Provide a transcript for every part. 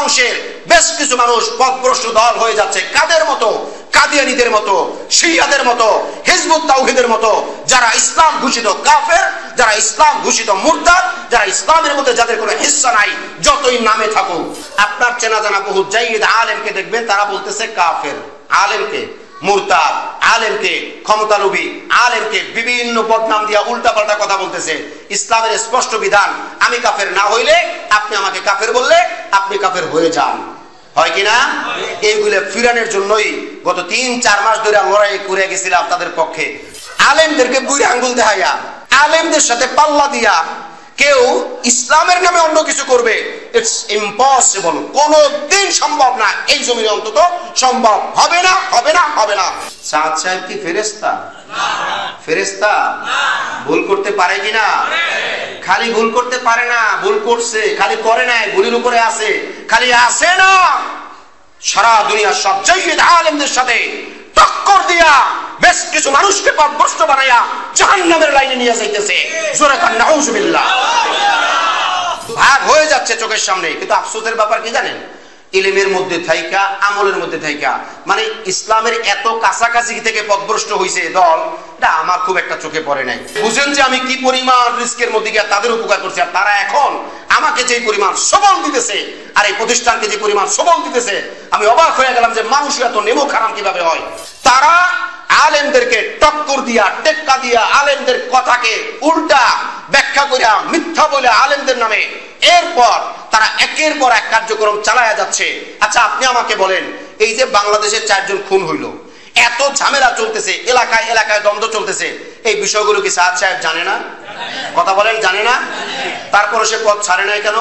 অংশের বেশ কিছু মানুষ পথভ্রষ্ট দল হয়ে যাচ্ছে। কাদের মতো? কাদিয়ানীদের মতো, শিয়াদের মতো, হিজবুত তাওহীদের মতো, যারা ইসলাম ঘোষিত কাফের, যারা ইসলাম ঘোষিত মুরতাদ, যারা ইসলামের মধ্যে যাদের কোনো হিস্সা নাই, যতই নামে থাকুক। আপনার চেনা জানা বহু জাইদ আলেমকে দেখবেন তারা বলতেছে কাফের, আলেমকে মুরতাদ, আলেমকে ক্ষমতালোভী, আলেমকে বিভিন্ন বদনাম দিয়া উল্টা পাল্টা কথা বলতেছে। ইসলামের স্পষ্ট বিধান, আমি কাফের না হইলে আপনি আমাকে কাফের বললে আপনি কাফের হয়ে যান, হয় কিনা? এইগুলো ফিরানোর জন্যই গত 3-4 মাস ধরে লড়াই করে গেছিলাম তাদের পক্ষে। আলেমদেরকে বুড়ি আঙ্গুল দেখাইয়া, আলেমদের সাথে পাল্লা দিয়া কেউ ইসলামের নামে অন্য কিছু করবে, ইটস ইম্পসিবল, কোনদিন সম্ভব না। এই জমিনে অন্তত সম্ভব হবে না, হবে না, হবে না। সাদ সাহেব কি ফেরেশতা? ফেরেশতা ভুল করতে পারে কিনা? খালি ভুল করতে পারে না, ভুল করছে, খালি করে নাই, ভুলের উপরে আছে, খালি আছে না, সারা দুনিয়ার সব জাইদ আলেমদের সাথে টক্কর দিয়া বেশ কিছু মানুষকে পথভ্রষ্ট বানাইয়া জাহান্নামের লাইনে নিয়ে যাইতেছে। জোরে কান নাউজুবিল্লাহ। ভাগ হয়ে যাচ্ছে চোখের সামনে। কিন্তু আফসোসের ব্যাপার কি জানেন? ইলমের মধ্যে থাইকা, আমলের মধ্যে থাইকা, মানে ইসলামের এত কাছাকাছি থেকে পথভ্রষ্ট হইছে দল, এটা আমার খুব একটা চোখে পড়ে নাই। বুঝেন যে আমি কি পরিমাণ রিস্কের মধ্যে গিয়ে তাদের উপকার করছি, আর তারা এখন আমাকে যে পরিমাণ সবল দিতেছে, আর এই প্রতিষ্ঠানকে যে পরিমাণ সবল দিতেছে, আমি অবাক হয়ে গেলাম যে মানুষ এত নেমো খারাপ কিভাবে হয়। তারা আলেমদেরকে টক্কর দিয়া, টেক্কা দিয়া, আলেমদের কথাকে উল্টা ব্যাখ্যা করিয়া, মিথ্যা বলে আলেমদের নামে এরপর তারা একের পর এক কার্যক্রম চালায়া যাচ্ছে। আচ্ছা আপনি আমাকে বলেন, এই যে বাংলাদেশের 4 জন খুন হইল, এত ঝামেলা চলতেছে, এলাকায় এলাকায় দ্বন্দ্ব চলতেছে, এই বিষয়গুলো কি সাদ সাহেব জানে না? কথা বলেন, জানে না? তারপরে সে পথ ছাড়ে নাই কেন?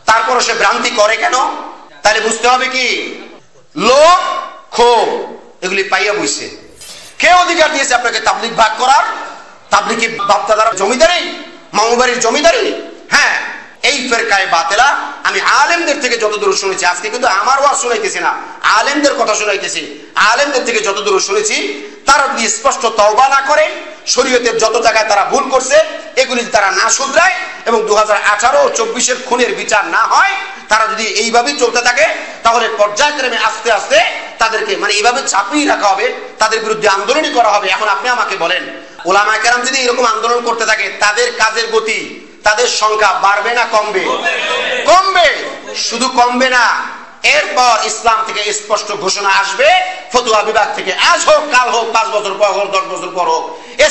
তারপরে সে ভ্রান্তি করে কেন? তাহলে বুঝতে হবে কি, লোক ক্ষোভ এগুলি পাইয়া বইছে। কে অধিকার দিয়েছে আপনাকে তাবলিগ ভাগ করার? তাবলিগি বাপদাদার জমিদারি, মামুবাড়ির জমিদারি? হ্যাঁ, এই ফেরকায়ে বাতিলা আমি আলেমদের থেকে যতদূর শুনেছি, আজকে কিন্তু আমার ওয়াজ শুনাইতেছি না, আলেমদের কথা শুনাইতেছি। আলেমদের থেকে যতদূর শুনেছি, তারা যদি স্পষ্ট তওবা না করে, শরীয়তের যত জায়গায় তারা ভুল করছে এগুলি তারা না শুধরায়, এবং 2018 ও 24-এর খুনের বিচার না হয়, তারা যদি এইভাবেই চলতে থাকে, তাহলে পর্যায়ক্রমে আস্তে আস্তে তাদেরকে মানে এইভাবে চাপিয়ে রাখা হবে, তাদের বিরুদ্ধে আন্দোলনই করা হবে। এখন আপনি আমাকে বলেন, উলামায়ে কেরাম যদি এরকম আন্দোলন করতে থাকে, তাদের কাজের গতি, তাদের সংখ্যা বাড়বে না কমবে? কমবে। শুধু কমবে না, এরপর ইসলাম থেকে স্পষ্ট ঘোষণা আসবে, ফতোয়া বিভাগ থেকে, আজ হোক কাল হোক, 5 বছর পর হোক, 10 বছর পর হোক,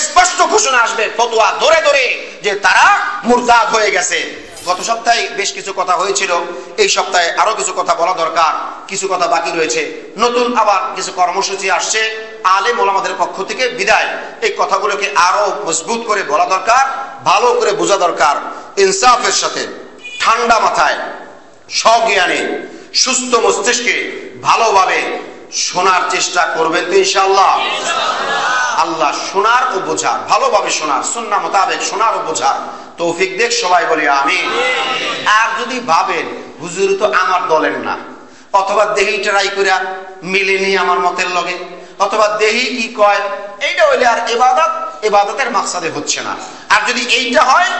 স্পষ্ট ঘোষণা আসবে ফতোয়া ধরে ধরে যে তারা মুরতাদ হয়ে গেছে। গত সপ্তাহে বেশ কিছু কথা হয়েছিল, এই সপ্তাহে আরো কিছু কথা বলা দরকার, কিছু কথা বাকি রয়েছে। নতুন আবার কিছু কর্মসূচি আসছে আলেম ওলামাদের পক্ষ থেকে, বিদায় এই কথাগুলোকে আরো মজবুত করে বলা দরকার, ভালো করে বোঝা দরকার, ইনসাফের সাথে, ঠান্ডা মাথায়, সজ্ঞানে, সুস্থ মস্তিষ্কে ভালোভাবে শোনার চেষ্টা করবেন তো ইনশাআল্লাহ? আল্লাহ শোনার ও বোঝার, ভালোভাবে শোনার, সুন্নাহ মোতাবেক শোনার ও বোঝার তৌফিক দেখ, সবাই বলি আমিন। আর যদি ভাবেন হুজুর তো আমার দলের না, অথবা দেহি ট্রাই করিয়া মিলেনি আমার মতের লগে, অথবা দেহি কি কয়, এইটা হইলে আর ইবাদতের মাকসাদে হচ্ছে না। আর যদি এইটা হয়,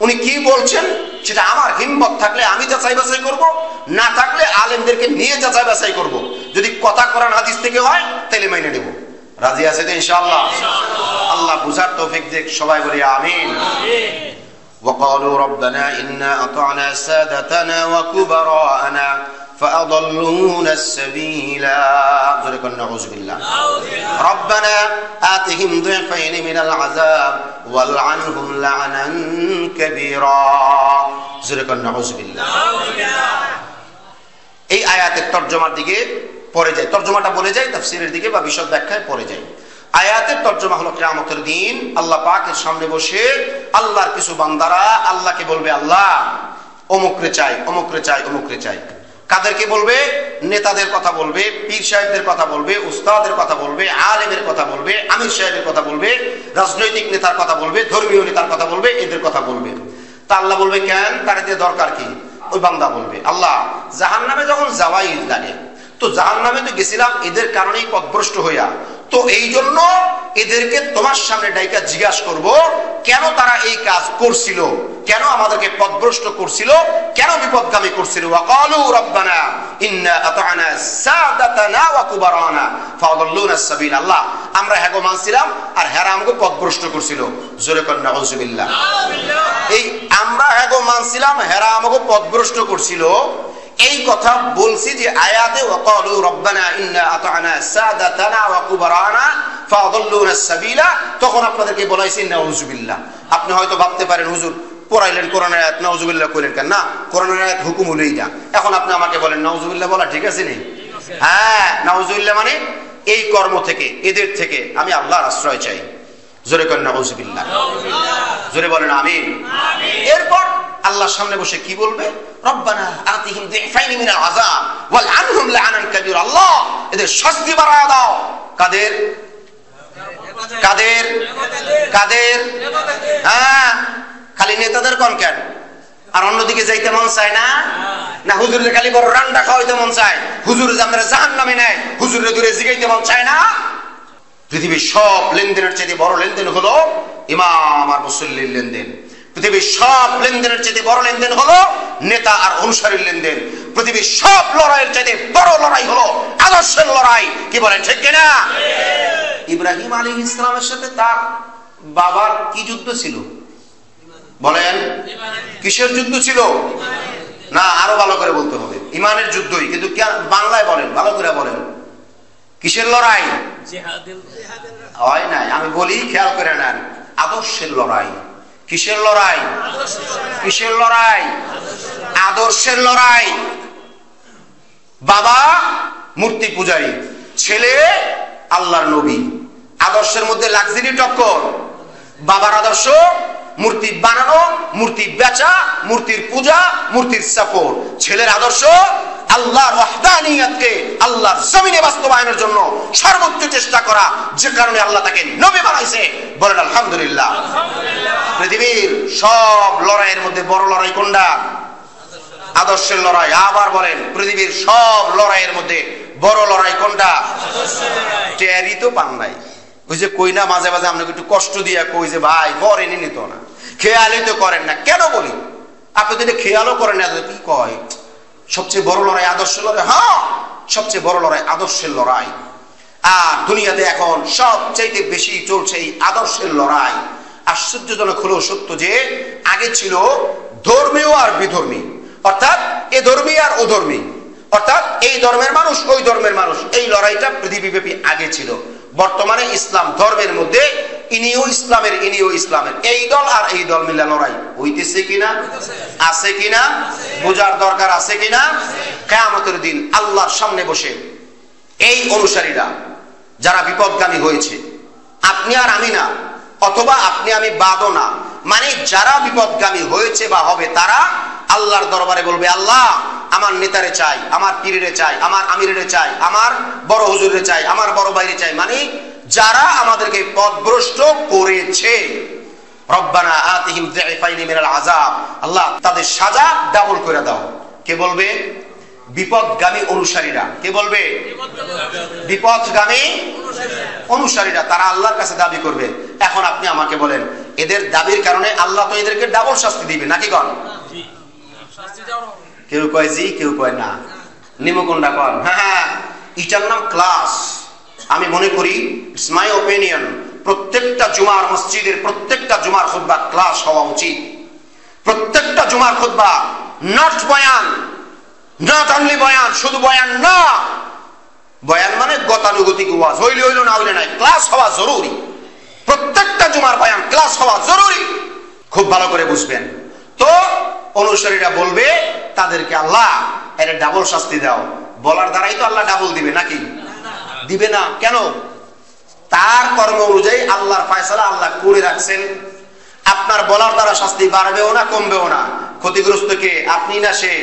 উনি কি বলছেন সেটা আমার হিম্মত থাকলে আমি যাচাই বাছাই করব, না থাকলে আলেমদেরকে নিয়ে যাচাই বাছাই করব। যদি কথা কোরআন হাদিস থেকে হয় তাহলে মেনে নেব। রাজি আছে তো ইনশাআল্লাহ? আল্লাহ বুঝার তৌফিক দেখ, সবাই বলি আমিন। وقالوا ربنا إنا أطعنا سادتنا وكبراءنا فأضلونا السبيل نعوذ بالله ربنا آتهم ضعفين من العذاب والعنهم لعنا كبيرا نعوذ بالله। এই আয়াতের তরজমার দিকে পড়ে যায়, তরজমাটা বলে যায়, তাফসীরের দিকে বা বিশদ ব্যাখ্যায় পড়ে যায়। আয়াতের তরজমা হলো কিয়ামতের দিন আল্লাহ পাকের সামনে বসে আল্লাহর কিছু বান্দারা আল্লাহকে বলবে, আল্লাহ অমুকরে চাই, অমুকরে চাই, অমুকরে চাই। কাদেরকে বলবে? নেতাদের কথা বলবে, পীর সাহেবদের কথা বলবে, উস্তাদের কথা বলবে, আলেমের কথা বলবে, আমির সাহেবের কথা বলবে, রাজনৈতিক নেতার কথা বলবে, ধর্মীয় নেতার কথা বলবে, এদের কথা বলবে। তা আল্লাহ বলবে, কেন, তার এদের দরকার কি? ওই বান্দা বলবে, আল্লাহ জাহান্নামে যখন যাওয়াই লাগে, তো জাহান্নামে তো গেছিলাম এদের কারণেই পথভ্রষ্ট হইয়া, তো এই জন্য এদেরকে তোমার সামনে ডাইকা জিজ্ঞাসা করব, কেন তারা এই কাজ করছিল, কেন আমাদেরকে পথভ্রষ্ট করছিল, কেন বিপদগামী করছিল। ওয়াকালু রব্বানা ইন্না আতা'না সাদাতানা ওয়া কুবারানা ফাদাল্লুনা সাবিল। আল্লাহ, আমরা হেগো মানছিলাম আর হেরা আমাকে পথভ্রষ্ট করছিল। জোরে কর নাউযুবিল্লাহ। এই আমরা হেগো মানছিলাম, হেরা আমাকে পথভ্রষ্ট করছিল, এই কথা বলছি যে আয়াতে ওয়াকালু রব্বানা ইন্না আতা'না সাদাতানা ওয়া কুবারানা ফাদাল্লুনা সাবিলা, তখন আপনাদেরকে বলাইছি নাউযুবিল্লাহ। আপনি হয়তো ভাবতে পারেন হুজুর পড়াইলেন কোরআনের আয়াত, নাউযুবিল্লাহ কইলেন কেন? না, কোরআনের আয়াত হুকুম হলোই না। এখন আপনি আমাকে বলেন নাউযুবিল্লাহ বলা ঠিক আছে নেই? হ্যাঁ, নাউযুবিল্লাহ মানে এই কর্ম থেকে, এদের থেকে আমি আল্লাহর আশ্রয় চাই। জোরে করেন নাউযুবিল্লাহ, জোরে বলেন আমিন। এরপর আল্লাহর সামনে বসে কি বলবে? রব্বানা আতিহিম যিফাইনি মিনাল আযাব ওয়াল আনহুম লা'নান কাবীর। আল্লাহ, এদের শাস্তি বাড়ায়া দাও। কাদের? কাদের? কাদের? হ্যাঁ, খালি নেতাদের কোন কেন? আর অন্যদিকে যাইতে মন চায় না? না হুজুরের খালি বড় রান্না খাওয়াইতে মন চায়, হুজুর যে আমরা জাহান্নামে নেয়, হুজুরের দূরে জিগাইতে মন চায় না? পৃথিবীর সব লেনদেনের চাইতে বড় লেনদেন হলো ইমাম আর মুসল্লির লেনদেন। পৃথিবীর সব লেনদেনের চাইতে বড় লেনদেন হলো নেতা আর অনুসারীর লেনদেন। পৃথিবীর সব লড়াইয়ের চাইতে বড় লড়াই হলো আদর্শের লড়াই। কি বলেন ঠিক কিনা? ইব্রাহিম আলাইহিস সালামের সাথে তার বাবার কি যুদ্ধ ছিল? বলেন, কিসের যুদ্ধ ছিল? না, আরো ভালো করে বলতে হবে, ইমানের যুদ্ধই। কিন্তু বাংলায় বলেন, ভালো করে বলেন, কিসের লড়াই? হয় নাই, আমি বলি খেয়াল করে নেন, আদর্শের লড়াই। কিসের লড়াই? কিসের লড়াই? আদর্শের লড়াই। বাবা মূর্তি পূজারী, ছেলে আল্লাহর নবী। আদর্শের মধ্যে লাক্সারি টক্কর। বাবার আদর্শ মূর্তি বানানো, মূর্তি বেচা, মূর্তির পূজা, মূর্তির সাপোর্ট। ছেলের আদর্শ আল্লাহর ওয়াহদানিয়াতকে আল্লাহর জমিনে বাস্তবায়নের জন্য সর্বোচ্চ চেষ্টা করা, যে কারণে আল্লাহ তাকে নবী বানাইছে। বলেন আলহামদুলিল্লাহ। পৃথিবীর সব লড়াইয়ের মধ্যে বড় লড়াই কোনটা? আদর্শের লড়াই। আবার বলেন, পৃথিবীর সব লড়াইয়ের মধ্যে বড় লড়াই কোনটা? টেরি তো পান নাই। ওই যে কই না, মাঝে মাঝে আপনাকে একটু কষ্ট দিয়া কই যে ভাই পরেনি নিত না, খেয়ালই তো করেন না। কেন বলি? আপনি যদি খেয়ালও করেন না, কি কয় সবচেয়ে বড় লড়াই আদর্শের লড়াই। হ্যাঁ, সবচেয়ে বড় লড়াই আদর্শের লড়াই। আর দুনিয়াতে এখন সবচাইতে বেশি চলছে এই আদর্শের লড়াই। আশ্চর্যজনক হলো সত্য যে আগে ছিল ধর্মীয় আর বিধর্মী, অর্থাৎ এ ধর্মী আর ও ধর্মী, অর্থাৎ এই ধর্মের মানুষ ওই ধর্মের মানুষ। এই লড়াইটা পৃথিবীব্যাপী আগে ছিল। বর্তমানে ইসলাম ধর্মের মধ্যে ইনিও ইসলামের ইনিও ইসলামের, এই দল আর এই দল মিলে লড়াই হইতেছে কিনা? আছে কিনা? বোঝার দরকার আছে কিনা? কিয়ামতের দিন আল্লাহর সামনে বসে এই অনুসারীরা যারা বিপদগামী হয়েছে, আপনি আর আমি না, অথবা আপনি আমি বাদও না, মানে যারা বিপদগামী হয়েছে বা হবে, তারা আল্লাহর দরবারে বলবে, আল্লাহ আমার নেতারে চাই, আমার পীরেরে চাই, আমার আমিরেরে চাই, আমার বড় হুজুরে চাই, আমার বড় ভাইরে চাই, মানে যারা আমাদেরকে পথভ্রষ্ট করেছে। রব্বানা আতিহিম যিফাইনি মিনাল আযাব। আল্লাহ, তাদের সাজা ডাবল করে দাও। কে বলবে? বিপদগামী অনুসারীরা। কে বলবে? বিপদগামী অনুসারীরা। তারা আল্লাহর কাছে দাবি করবে। এখন আপনি আমাকে বলেন, এদের দাবির কারণে আল্লাহ তো এদেরকে ডাবল শাস্তি দিবে নাকি? কন কেউ কয় জি, কেউ কয় না। নিমকন্ডা কন হ্যাঁ, এটার নাম ক্লাস। আমি মনে করি, ইটস মাই ওপিনিয়ন, প্রত্যেকটা জুমার মসজিদের প্রত্যেকটা জুমার খুতবা ক্লাস হওয়া উচিত। প্রত্যেকটা জুমার খুতবা, নট বয়ান, নট অনলি বয়ান, শুধু বয়ান না। বয়ান মানে গতানুগতিক ওয়াজ, হইলে হইল না হইলে নাই, ক্লাস হওয়া জরুরি। প্রত্যেকটা জুমার বয়ান ক্লাস হওয়া জরুরি। খুব ভালো করে বুঝবেন। তো অনুসারীরা বলবে তাদেরকে, আল্লাহ এর ডাবল শাস্তি দাও। বলার দ্বারাই তো আল্লাহ ডাবল দিবে নাকি? দিবে না। কেন? তার কর্ম অনুযায়ী আল্লাহর ফয়সালা আল্লাহ করে রাখছেন। আপনার বলার দ্বারা শাস্তি বাড়বেও না কমবেও না। ক্ষতিগ্রস্ত কে? আপনি না সে?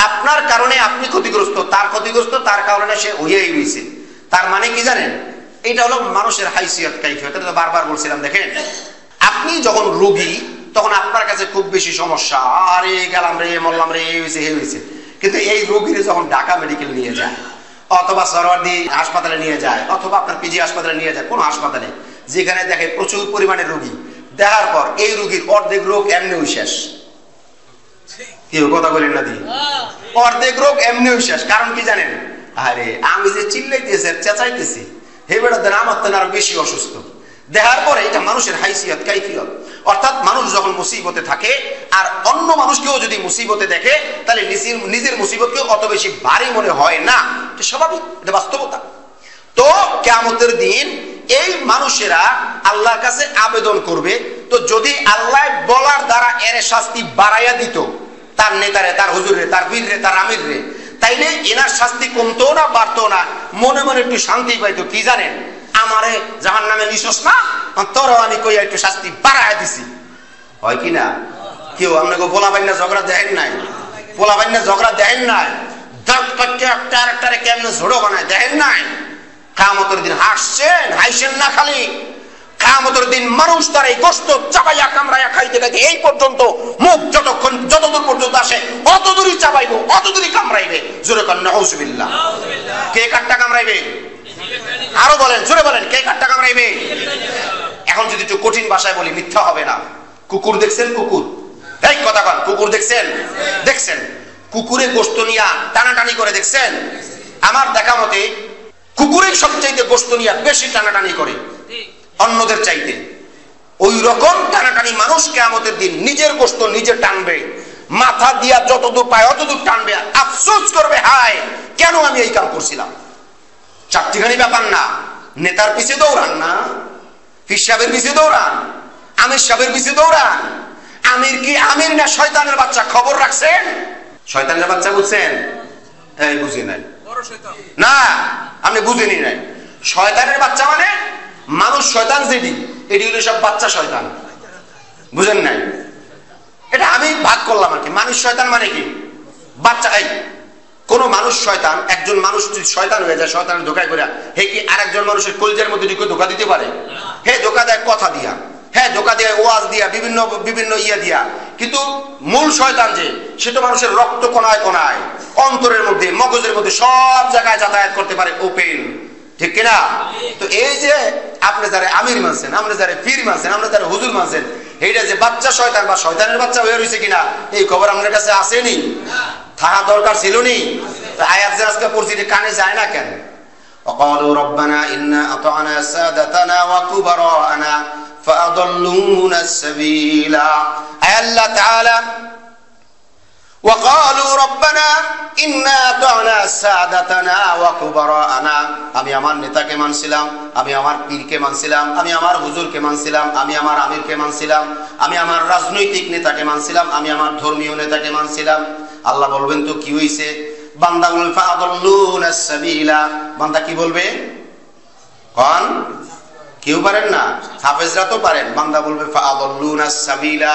আপনার কারণে আপনি ক্ষতিগ্রস্ত, তার ক্ষতিগ্রস্ত তার কারণে সে হইয়াই রয়েছে। তার মানে কি জানেন? এটা হলো মানুষের হাইসিয়ত কাইফিয়ত। এটা তো বারবার বলছিলাম। দেখেন, আপনি যখন রোগী তখন আপনার কাছে খুব বেশি সমস্যা, আরে গেলাম রে, মরলাম রে, এই হয়েছে, এই হয়েছে। কিন্তু এই রোগীর যখন ঢাকা মেডিকেল নিয়ে যায়, অথবা সরওয়ার্দী হাসপাতালে নিয়ে যায়, অথবা আপনার পিজি হাসপাতালে নিয়ে যায়, কোন হাসপাতালে যেখানে দেখে প্রচুর পরিমাণে রোগী, দেখার পর এই রোগীর অর্ধেক রোগ এমনিও শেষ। কেউ কথা বলেন না দিয়ে, অর্ধেক রোগ এমনিও শেষ। কারণ কি জানেন? আরে আমি যে চিল্লাইতেছি চেঁচাইতেছি, হে বেটা দেন আমার তো আরো বেশি অসুস্থ। দেখার পরে এটা মানুষের হাইসিয়ত কাইফিয়ত, অর্থাৎ মানুষ যখন মুসিবতে থাকে আর অন্য মানুষকেও যদি মুসিবতে দেখে তাহলে নিজের মুসিবতকেও অত বেশি ভারী মনে হয় না, এটা স্বাভাবিক, এটা বাস্তবতা। তো কিয়ামতের দিন এই মানুষেরা আল্লাহর কাছে আবেদন করবে, তো যদি আল্লাহ বলার দ্বারা এর শাস্তি বাড়াইয়া দিত, তার নেতারে, তার হুজুরে, তার বীররে, তার আমিররে, তাইলে এনার শাস্তি কমতো না বাড়তো না, মনে মনে একটু শান্তি পাইতো। কি জানেন? আমারে জাহান্নামে নিছস না, তোর আমি কইয়া একটু শাস্তি বাড়াইয়া দিছি, হয় কি না? কেউ আপনাকে পোলাবাইন্না ঝগড়া দেখেন নাই? পোলাবাইন্না ঝগড়া দেখেন নাই? দাঁত কাটতে একটা আরেকটারে কেমনে ঝোড়ো বানায় দেখেন নাই? কিয়ামতের দিন হাসছেন, হাসছেন না খালি, কিয়ামতের দিন মানুষ তার এই গোশত চাবাইয়া কামড়াইয়া খাইতে খাইতে এই পর্যন্ত মুখ যতদূর পর্যন্ত আসে অতদূরই চাবাইবো, অতদূরই কামড়াইবে। জোরে কর নাউজুবিল্লাহ। কে কাটটা কামড়াইবে? আরো বলেন, জোরে বলেন, কে কাটটা কামড়াইবে? এখন যদি একটু কঠিন ভাষায় বলি, মিথ্যা হবে না। কুকুর দেখছেন? কুকুর, এই কথা কন, কুকুর দেখছেন? দেখছেন? কুকুরে গোশত নিয়া টানাটানি করে দেখছেন? আমার দেখা মতে কুকুরের সবচাইতে গোশত নিয়া বেশি টানাটানি করে অন্যদের চাইতে। ওই রকম টানাটানি মানুষ কিয়ামতের দিন নিজের গোশত নিজে টানবে, মাথা দিয়া যতদূর পায় অতদূর টানবে, আফসোস করবে, হায় কেন আমি এই কাম করছিলাম। চারটিখানি ব্যাপার না, নেতার পিছে দৌড়ান না, পীর সাহেবের পিছে দৌড়ান, আমির সাহেবের পিছে দৌড়ান। আমির কি আমির না শয়তানের বাচ্চা? খবর রাখছেন? শয়তানের বাচ্চা বুঝছেন? এই বুঝি নাই না, আপনি বুঝেনি নাই। শয়তানের বাচ্চা মানে মানুষ শয়তান যেটি, এটি হলো সব বাচ্চা শয়তান, বুঝেন নাই? এটা আমি ভাগ করলাম আর কি। মানুষ শয়তান মানে কি? বাচ্চা। এই কোন মানুষ শয়তান, একজন মানুষ যদি শয়তান হয়ে যায়, শয়তানের ধোকায় করে, হে কি আরেকজন মানুষের কলজের মধ্যে ঢুকে ধোকা দিতে পারে? হে ধোকা দেয় কথা দিয়া, হ্যাঁ ধোকা দেয় ওয়াজ দিয়া, বিভিন্ন ইয়া দিয়া, কিন্তু মূল শয়তান যে, সেটা মানুষের রক্ত কণায় কণায়, অন্তরের মধ্যে, মগজের মধ্যে সব জায়গায় যাতায়াত করতে পারে, ওপেন, ঠিক কিনা? তো এই যে আপনি যারা আমির মানছেন, আপনি যারা পীর মানছেন, আপনি যারা হুজুর মানছেন, এইটা যে বাচ্চা শয়তান বা শয়তানের বাচ্চা হয়ে রয়েছে কিনা, এই খবর আপনার কাছে আসেনি? থাকা দরকার ছিল নি? আয়াত যে আজকে পড়ছি কানে যায় না কেন? وقالوا ربنا إنا أطعنا سادتنا وكبراءنا فأضلونا السبيل. الله تعالى وقالوا ربنا إنا أطعنا سادتنا وكبراءنا. আমি আমার নেতাকে মানছিলাম, আমি আমার পীরকে মানছিলাম, আমি আমার হুজুরকে মানছিলাম, আমি আমার আমিরকে মানছিলাম, আমি আমার রাজনৈতিক নেতাকে মানছিলাম, আমি আমার ধর্মীয় নেতাকে মানছিলাম। আল্লাহ বলবেন তো কি হইছে? বান্দা বলবে ফাআদাল্লুনা সাবিলা। বান্দা কি বলবে? কোন কেউ পারেন না, হাফেজরা তো পারেন। বান্দা বলবে ফাআদাল্লুনা সাবিলা,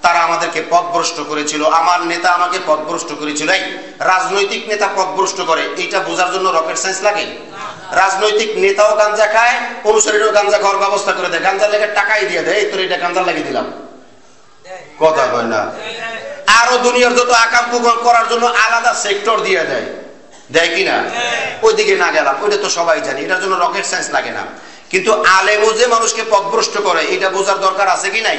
তারা আমাদেরকে পথভ্রষ্ট করেছিল, আমার নেতা আমাকে পথভ্রষ্ট করেছিল। এই রাজনৈতিক নেতা পথভ্রষ্ট করে, এইটা বোঝার জন্য রকেট সায়েন্স লাগে? রাজনৈতিক নেতাও গাঞ্জা খায়, অনুসারীরাও গাঞ্জা খাওয়ার ব্যবস্থা করে দেয়, গাঞ্জার লেগে টাকাই দিয়ে দেয়, এই তোর এটা গাঞ্জার লাগিয়ে দিলাম, কথা কয় না? আরো দুনিয়ার যত আকাম কুকাম করার জন্য আলাদা সেক্টর দিয়ে দেয়, দেয় কিনা? ওইদিকে না গেলাম, ওইটা তো সবাই জানি, এটার জন্য রকেট সায়েন্স লাগে না। কিন্তু আলেমও যে মানুষকে পথভ্রষ্ট করে, এটা বোঝার দরকার আছে কি নাই?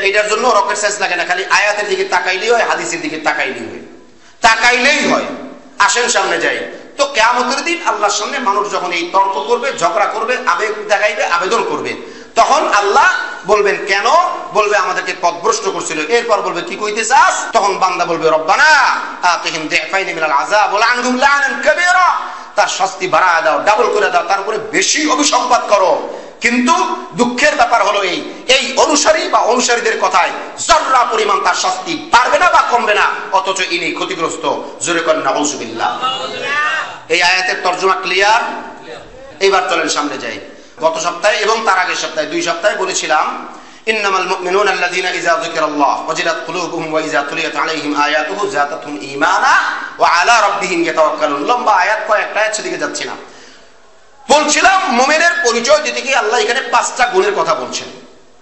এটার জন্য রকেট সায়েন্স লাগে না, খালি আয়াতের দিকে তাকাইলেই হয়, হাদিসের দিকে তাকাইলেই হয়, তাকাইলেই হয়। আসেন সামনে যাই। তো কিয়ামতের দিন আল্লাহর সামনে মানুষ যখন এই তর্ক করবে, ঝগড়া করবে, আবেগ দেখাইবে, আবেদন করবে, তখন আল্লাহ বলবেন কেন? বলবে আমাদেরকে পথভ্রষ্ট করছিল। এরপর বলবে কি কইতে চাস? তখন বান্দা বলবে রব্বানা আতিহিম দিফাইনি মিনাল আযাব ওয়া আনহুম লা'নান কাবীরা, তার শাস্তি বাড়ায় দাও, ডাবল করে দাও, তার উপরে বেশি অভিসম্পাত করো। কিন্তু দুঃখের ব্যাপার হলো এই অনুসারী বা অনুসারীদের কথায় জররা পরিমাণ তার শাস্তি বাড়বে না বা কমবে না, অথচ ইনি ক্ষতিগ্রস্ত। জোরে করেন নাউজুবিল্লাহ। এই আয়াতের তরজমা ক্লিয়ার? এবার চলেন সামনে যাই। গত সপ্তাহে এবং তার আগের সপ্তাহে, 2 সপ্তাহে বলেছিলাম ইন্নামাল মুমিনুনা আল্লাযীনা ইযা যুকিরাল্লাহ ওয়াজিলাত কুলুবুহুম ওয়া ইযা তুলিয়াত আলাইহিম আয়াতুহু যাতাতুহুম ঈমানা ওয়া আলা রাব্বিহিম ইয়াতাওয়াক্কালুন। লম্বা আয়াত, কয়েকটা আয়াত, সেদিকে যাচ্ছি না। বলছিলাম মুমিনের পরিচয় দিতে গিয়ে আল্লাহ এখানে 5টা গুণের কথা বলছেন।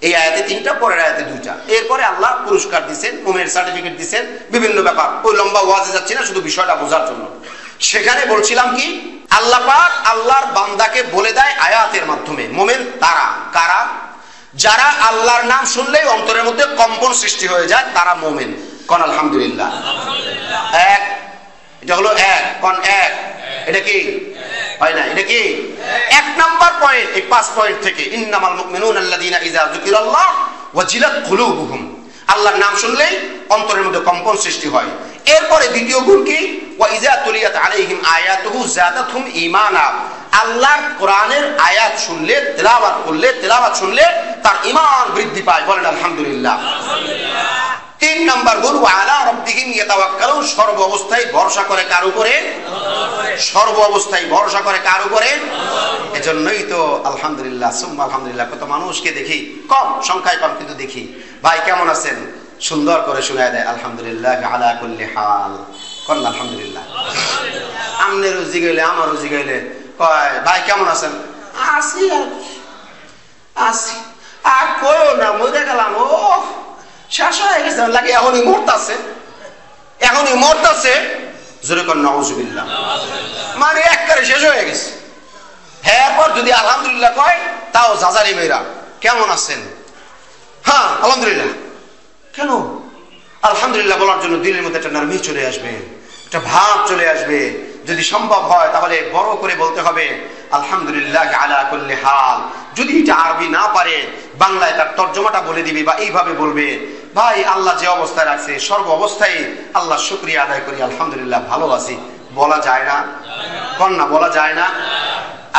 এই আয়াতে 3টা, পরের আয়াতে 2টা। এরপরে আল্লাহ পুরস্কার দিবেন, মুমিনের সার্টিফিকেট দিবেন, বিভিন্ন ব্যাপার। ওই লম্বা ওয়াজে যাচ্ছি না, শুধু বিষয়টা বোঝার জন্য। সেখানে বলছিলাম কি, আল্লাহ পাক আল্লাহর বান্দাকে বলে দেয় আয়াতের মাধ্যমে। মুমিন তারা কারা? যারা আল্লাহর নাম শুনলেই অন্তরের মধ্যে কম্পন সৃষ্টি হয়ে যায়, তারা মুমিন। কোন আলহামদুলিল্লাহ। এক, এটা হলো এক, কোন এক, এটা কি হয় না, এটা কি এক নাম্বার পয়েন্ট। এই 5 পয়েন্ট থেকে ইন্নামাল মুমিনুনা আল্লাযীনা ইযা যুকিরাল্লাহ ওয়াজিলাত কুলুবুহুম, আল্লাহর নাম শুনলেই অন্তরের মধ্যে কম্পন সৃষ্টি হয়। এরপরে দ্বিতীয় গুণ কি, ওয়া ইযা তুলিয়াত আলাইহিম আয়াতুহু যাদাতহুম ঈমানা, আল্লাহর কোরআনের আয়াত শুনলে, তেলাওয়াত শুনলে তার ঈমান বৃদ্ধি পায়। বলেন আলহামদুলিল্লাহ। 3 নাম্বার গুণ, ওয়া আলা রাব্বিহিম ইয়াতাওয়াক্কালুন, সর্ব অবস্থায় ভরসা করে কার উপরে? সর্ব অবস্থায় ভরসা করে কার উপরে? এজন্যই তো আলহামদুলিল্লাহ সুম্মা আলহামদুলিল্লাহ কত মানুষকে দেখি, কম সংখ্যায় কম, কিন্তু দেখি ভাই কেমন আছেন, সুন্দর করে শোনায় দেয় আলহামদুলিল্লাহ আলা কুল্লি হাল। কোন আলহামদুলিল্লাহ। আমনেরও জিগাইলে আমারও জিগাইলে কয় ভাই কেমন আছেন, আছি আছি, আর কইও না মরে গেলাম, ও শেষ হয়ে গেছে লাগে, এখনই মরতাছে। জোরে কর নাউজুবিল্লাহ। মানে একবারে শেষ হয়ে গেছে। এরপর যদি আলহামদুলিল্লাহ কয়, তাও জাজারি মেয়েরা কেমন আছেন, হ্যাঁ আলহামদুলিল্লাহ। কেন? আলহামদুলিল্লাহ বলার জন্য দিলের মধ্যে একটা নার্মি চলে আসবে, একটা ভাব চলে আসবে। যদি সম্ভব হয় তাহলে বড় করে বলতে হবে আলহামদুলিল্লাহ আলা কুল্লি হাল। যদি এটা আরবি না পারে, বাংলায় তার তর্জমাটা বলে দিবে, বা এইভাবে বলবে, ভাই আল্লাহ যে অবস্থায় রাখছে সর্ব অবস্থায় আল্লাহ শুকরিয়া আদায় করি, আলহামদুলিল্লাহ ভালো আছি। বলা যায় না? কন্যা বলা যায় না?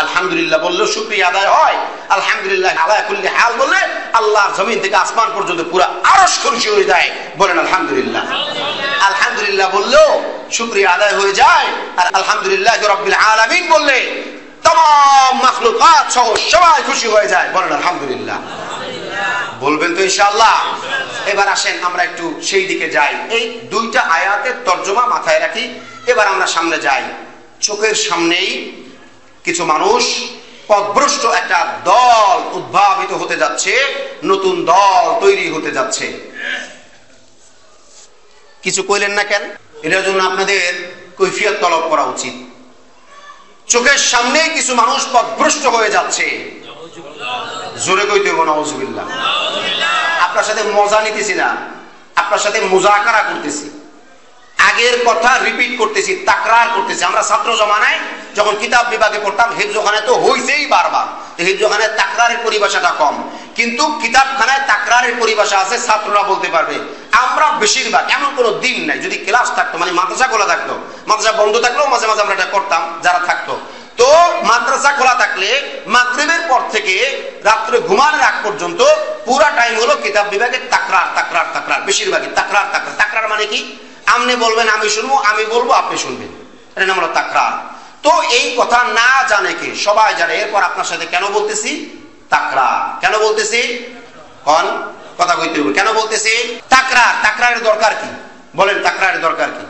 আলহামদুলিল্লাহ বললেও শুকরিয়া আদায় হয়। আলহামদুলিল্লাহ আলা কুল্লি হাল বললে আল্লাহর জমিন থেকে আসমান পর্যন্ত পুরো আরশ খুশি হয়ে যায়। বলেন আলহামদুলিল্লাহ। আলহামদুলিল্লাহ বললেও শুকরিয়া আদায় হয়ে যায়। আর আলহামদুলিল্লাহ রাব্বিল আলামিন বললে तमाम মাখলুকাত সহ সবাই খুশি হয়ে যায়। বলেন আলহামদুলিল্লাহ। বলবেন তো ইনশাআল্লাহ। এবার আসেন আমরা একটু সেই দিকে যাই। এই 2টা আয়াতের তরজমা মাথায় রাখি। এবার আমরা সামনে যাই। চোখের সামনেই কিছু মানুষ, পথভ্রষ্ট একটা দল উদ্ভাবিত হতে যাচ্ছে, নতুন দল তৈরি হতে যাচ্ছে। কিছু কইলেন না কেন? এটার জন্য আপনাদের কৈফিয়ত তলব করা উচিত। চোখের সামনেই কিছু মানুষ পথভ্রষ্ট হয়ে যাচ্ছে। জোরে কইতে হবে নাউজুবিল্লাহ। আপনার সাথে মজা নিতেছি না, আপনার সাথে মুজাকারা করতেছি। আগের কথা রিপিট করতেছি, তাকরার করতেছি। আমরা ছাত্র জমানায় যখন কিতাব বিভাগে পড়তাম, হিফজখানায় তো হইছেই বারবার, তো হিফজখানায় তাকরারের পরিভাষাটা কম, কিন্তু কিতাবখানায় তাকরারের পরিভাষা আছে, ছাত্ররা বলতে পারবে। আমরা বেশিরভাগ, এমন কোনো দিন নাই যদি ক্লাস থাকতো, মানে মাদ্রাসা খোলা থাকতো, মাদ্রাসা বন্ধ থাকলেও মাঝে মাঝে আমরা এটা করতাম যারা থাকতো। তো মাদ্রাসা খোলা থাকলে মাগরিবের পর থেকে রাত্রে ঘুমানোর আগ পর্যন্ত পুরা টাইম হলো কিতাব বিভাগে তাকরার তাকরার তাকরার, বেশিরভাগই তাকরার তাকরার। তাকরার মানে কি? আপনি বলবেন আমি শুনবো, আমি বলবো আপনি শুনবেন, এটা নাম হলো তাকরার। তো এই কথা না জানে কে? সবাই জানে। এরপর আপনার সাথে কেন বলতেছি তাকরার? কেন বলতেছি? কোন কথা কইতে হবে? কেন বলতেছি তাকরার? তাকরারের দরকার কি? বলেন তাকরারের দরকার কি?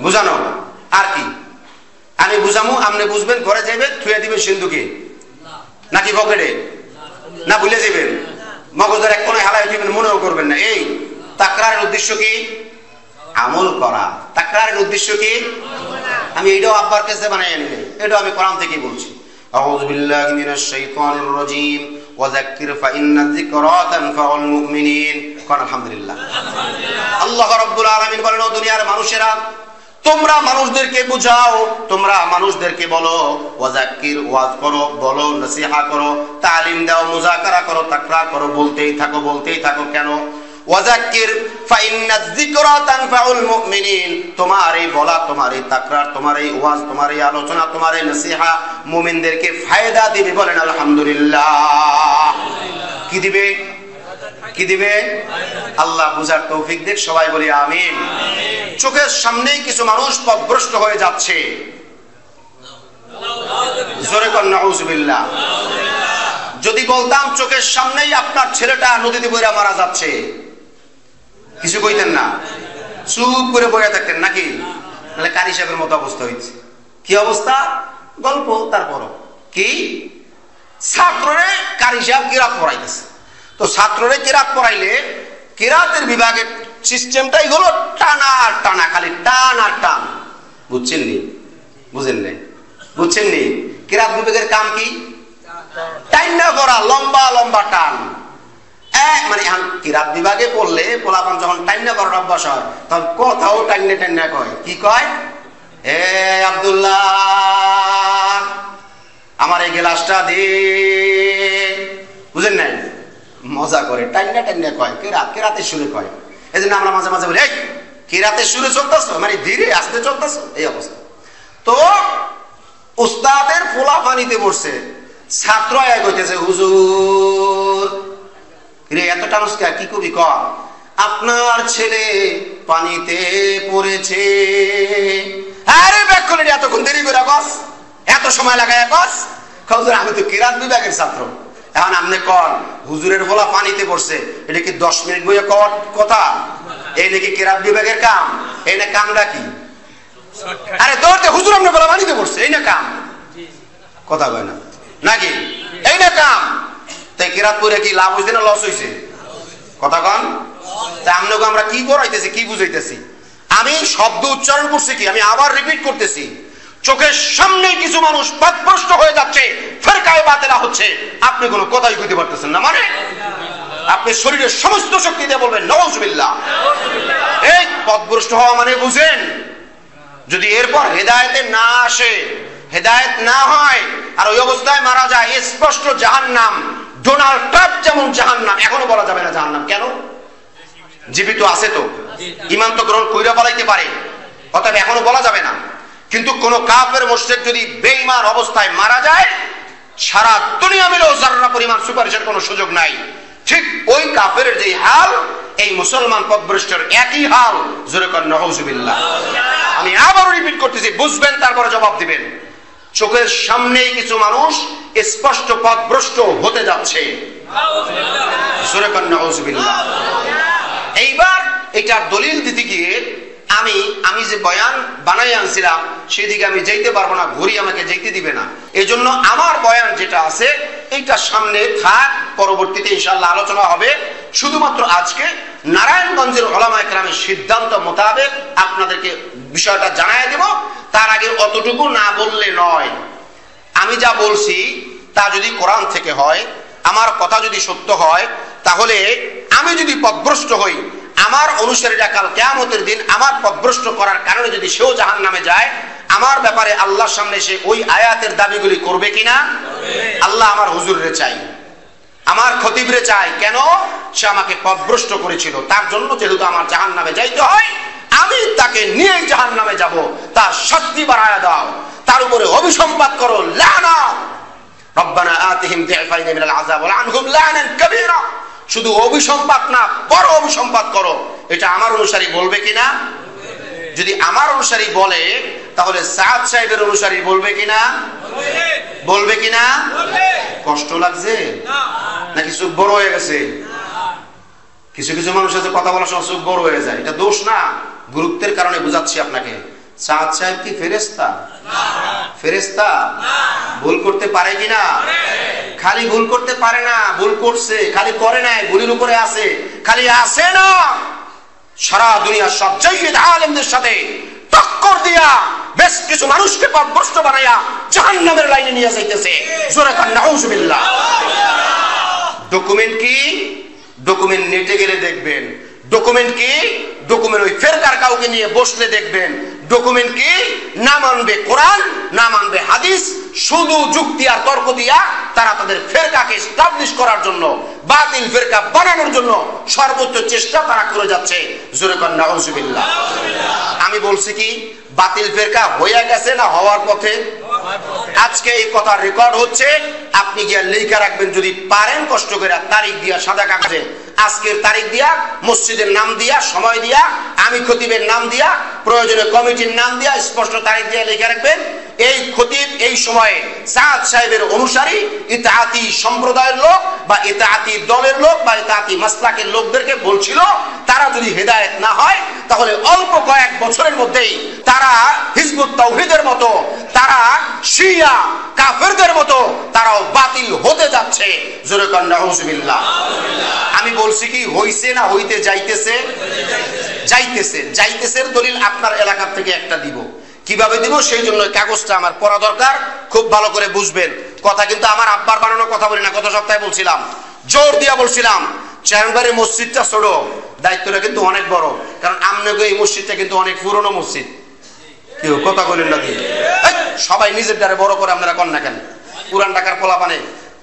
বুঝানো। আর কি? আমি বুঝামু, আপনি বুঝবেন, ঘরে যাবেন, থুয়ে দিবেন সিন্ধুকে নাকি পকেটে, না ভুলে যাবেন, মগজের এক কোণে হালাই দিবেন, মনেও করবেন না। এই তাকরারের উদ্দেশ্য কি? আমল করা। তাকরারের উদ্দেশ্য কি? আমি এটাও আব্বার কাছে বানাই আনি, এটাও আমি কোরআন থেকেই বলছি। আউযু বিল্লাহি মিনাশ শাইতানির রাজীম ওয়া যাক্কির ফাইন্নায যিকরা তানফাউল মুমিনিন। কোন আলহামদুলিল্লাহ। আল্লাহ রাব্বুল আলামিন বলেন, ও দুনিয়ার মানুষেরা, তোমরা মানুষদেরকে বুঝাও, তোমরা মানুষদেরকে বলো, ওয়াজাক্কির, ওয়াজ করো, বলো, নসিহা করো, তালিম দাও, মুজাকারা করো, তাকরার করো, বলতেই থাকো, বলতেই থাকো। কেন? ওয়াজাক্কির ফাইন্নায যিকরা তানফাউল মুমিনিন, তোমার এই বলা, তোমার এই তাকরার, তোমার এই ওয়াজ, তোমার এই আলোচনা, তোমার এই নসিহা মুমিনদেরকে ফায়দা দিবে। বলেন আলহামদুলিল্লাহ। কি দিবে? কি দিবে? আল্লাহ বুঝার তৌফিক দেখ, সবাই বলি আমিন। চোখের সামনেই কিছু মানুষ পথভ্রষ্ট হয়ে যাচ্ছে। জোরে কর নাউজুবিল্লাহ। যদি বলতাম চোখের সামনেই আপনার ছেলেটা নদীতে বইরা মারা যাচ্ছে, কিছু কইতেন না, চুপ করে বইয়া থাকতেন নাকি? তাহলে কারি সাহেবের মতো অবস্থা হয়েছে। কি অবস্থা? গল্প। তারপর কি? ছাত্ররে কারি সাহেব কিরাত পড়াইতেছে। তো ছাত্ররে কিরাত পড়াইলে কিরাতের বিভাগের সিস্টেমটাই হলো টানা আর টানা, খালি টান আর টান। বুঝছেননি? বুঝেননি? বুঝছেননি? কিরাত বিভাগের কাম কি? টাইনা করা, লম্বা লম্বা টান। মানে কিরাত বিভাগে পড়লে পোলাপান যখন টাইনা করার অভ্যাস হয় তখন কথাও টাইনা টাইনা কয়। কি কয়? এ আব্দুল্লাহ আমার এই গ্লাসটা দে। বুঝেন নাই? মজা করে টাইনা টাইনা কয়, কেরাতের সুরে কয়। এই জন্য আমরা মাঝে মাঝে বলি এই কেরাতের সুরে চলতেছ, মানে ধীরে আস্তে চলতেছ, এই অবস্থা। তো উস্তাদের পোলা পানিতে পড়ছে, ছাত্র এক হইতেছে, হুজুর রে এত টানুস্কা কি কবি ক, আপনার ছেলে পানিতে পড়েছে। আরে ব্যাক করে এতক্ষণ দেরি করে কস, এত সময় লাগায় কস। হুজুর আমি তো কিরাত বিভাগের ছাত্র। এখন আপনি কন হুজুরের পোলা পানিতে পড়ছে, এটা কি 10 মিনিট বইয়ে কথা? এই নাকি কিরাত বিভাগের কাম? এই না কামটা কি? আরে দৌড়তে হুজুর আপনার পোলা পানিতে পড়ছে, এই না কাম? কথা কয় না নাকি? এই না কাম? তাই কিরাত পড়ে কি লাভ হয়েছে না লস হয়েছে? কথা কন। তা আপনাকে আমরা কি করাইতেছি, কি বুঝাইতেছি? আমি শব্দ উচ্চারণ করছি কি, আমি আবার রিপিট করতেছি। চোখের সামনে কিছু মানুষ পথভ্রষ্ট হয়ে যাচ্ছে, ফিরকায়ে বাতিলা হচ্ছে, আপনি কোনো কথাই কইতে পারতেছেন না। মানে আপনি শরীরের সমস্ত শক্তি দিয়ে বলবেন নাউজুবিল্লাহ। এই পথভ্রষ্ট হওয়া মানে বুঝেন, যদি এরপর হেদায়েতে না আসে, হেদায়েত না হয় আর ওই অবস্থায় মারা যায়, স্পষ্ট জাহান্নাম। ডোনাল্ড ট্রাম্প যেমন জাহান্নাম, এখনো বলা যাবে না জাহান্নাম। কেন? জীবিত আছে তো, ঈমান তো গ্রহণ কইরা পালাইতে পারে, অতএব এখনো বলা যাবে না। কিন্তু কোন কাফের মুশরিক যদি বেঈমান অবস্থায় মারা যায়, সারা দুনিয়া মিলেও যারা পরিমাণ সুপারিশের কোনো সুযোগ নাই। ঠিক ওই কাফের যে হাল, এই মুসলমান পথভ্রষ্টের একই হাল। জোরে কর নাউজুবিল্লাহ। আমি আবারও রিপিট করতেছি, বুঝবেন তারপরে জবাব দিবেন। চোখের সামনেই কিছু মানুষ স্পষ্ট পথভ্রষ্ট হতে যাচ্ছে। জোরে কর নাউজুবিল্লাহ। এইবার এটার দলিল দিতে গিয়ে আমি যে বয়ান বানাই আনছিলাম সেদিকে আমি যাইতে পারবো না, ঘড়ি আমাকে যাইতে দিবে না। এই জন্য আমার বয়ান যেটা আছে এইটা সামনে থাক, পরবর্তীতে ইনশাআল্লাহ আলোচনা হবে। শুধুমাত্র আজকে নারায়ণগঞ্জের উলামায়ে কেরামের সিদ্ধান্ত মোতাবেক আপনাদেরকে বিষয়টা জানাই দেব। তার আগে অতটুকু না বললে নয়, আমি যা বলছি তা যদি কোরআন থেকে হয়, আমার কথা যদি সত্য হয়, তাহলে আমি যদি পথভ্রষ্ট হই, আমার অনুসারীরা কাল কিয়ামতের দিন আমার পথভ্রষ্ট করার কারণে যদি সেও জাহান্নামে যায়, আমার ব্যাপারে আল্লাহর সামনে সে ওই আয়াতের দাবিগুলি করবে কিনা? আল্লাহ আমার হুজুররে চাই, আমার খতিবরে চাই। কেন? সে আমাকে পথভ্রষ্ট করেছিল, তার জন্য যেহেতু আমার জাহান্নামে যাইতে হয়, আমি তাকে নিয়ে জাহান্নামে যাব। তার শাস্তি বাড়ায়া দাও, তার উপরে অভিসম্পাত করো, লানাত। রব্বানা আতিহিম দি'ফাইন মিনাল আযাব ওয়া আনহুম লানান কাবীরা। শুধু অভিসম্পাত না, বড় অভিসম্পাত করো। এটা আমার অনুসারী বলবে কিনা? যদি আমার অনুসারী বলে, তাহলে সাদ সাহেবের অনুসারী বলবে কিনা? বলবে কিনা? কষ্ট লাগছে নাকি চুপ বড় হয়ে গেছে? কিছু কিছু মানুষ আছে কথা বলার সময় চুপ বড় হয়ে যায়, এটা দোষ না, গুরুত্বের কারণে বুঝাচ্ছি আপনাকে। সাদ সাহেব কি ফেরেশতা? ফেরেশতা ভুল করতে পারে কিনা? খালি ভুল করতে পারে না, ভুল করছে, খালি করে নাই, ভুলের উপরে আছে। খালি আছে না, সারা দুনিয়ার সব জাহিদ আলেমদের সাথে টক্কর দিয়া বেশ কিছু মানুষকে পথভ্রষ্ট বানাইয়া জাহান্নামের লাইনে নিয়ে যাইতেছে। জোরে কান নাউজুবিল্লাহ। ডকুমেন্ট কি? ডকুমেন্ট নেটে গেলে দেখবেন। ডকুমেন্ট কি? ডকুমেন্ট ওই ফেরকার কাউকে নিয়ে বসলে দেখবেন। ডকুমেন্ট কি? না মানবে কোরআন, না মানবে হাদিস, শুধু যুক্তি আর তর্ক দিয়া তারা তাদের ফেরকাকে এস্টাবলিশ করার জন্য, বাতিল ফেরকা বানানোর জন্য সর্বোচ্চ চেষ্টা তারা করে যাচ্ছে। জোরে কর নাউজুবিল্লাহ। আমি বলছি কি, বাতিল ফেরকা হয়ে গেছে না হওয়ার পথে? আজকে এই কথা রেকর্ড হচ্ছে, আপনি গিয়া লেখা রাখবেন যদি পারেন, কষ্ট করে তারিখ দিয়া সাদা কাগজে, আজকের তারিখ দিয়া, মসজিদের নাম দিয়া, সময় দিয়া, আমি খতিবের নাম দিয়া, প্রয়োজনে কমিটির নাম দিয়া, স্পষ্ট তারিখ দিয়া লেখা রাখবেন। এই খতিব এই সময়ে সাদ সাহেবের অনুসারী, ইতাআতি সম্প্রদায়ের লোক বা ইতাআতি দলের লোক বা ইতাআতি মাসলাকের লোকদেরকে বলছিল, তারা যদি হেদায়েত না হয়, তাহলে অল্প কয়েক বছরের মধ্যেই তারা হিজবুত তাওহীদের মতো, তারা শিয়া কাফেরদের মতো তারাও বাতিল হতে যাচ্ছে। জোরে কর নাউজুবিল্লাহ। আমি বলছি কি, হইছে না হইতে যাইতেছে? যাইতেছে। যাইতেছে দলিল আপনার এলাকা থেকে একটা দিব। কিভাবে দিব সেই জন্য কাগজটা আমার পড়া দরকার, খুব ভালো করে বুঝবেন। কথা কিন্তু আমার আব্বার বানানো কথা বলি না, গত সপ্তাহে বলছিলাম, জোর দিয়া বলছিলাম চেয়ারবাড়ি মসজিদটা ছোট, দায়িত্বটা কিন্তু অনেক বড়, কারণ আপনাকে এই মসজিদটা কিন্তু অনেক পুরনো মসজিদ। কেউ কথা বলেন না দিয়ে সবাই নিজের দ্বারে বড় করে আপনারা কন না কেন? পুরান ঢাকার পোলাপানে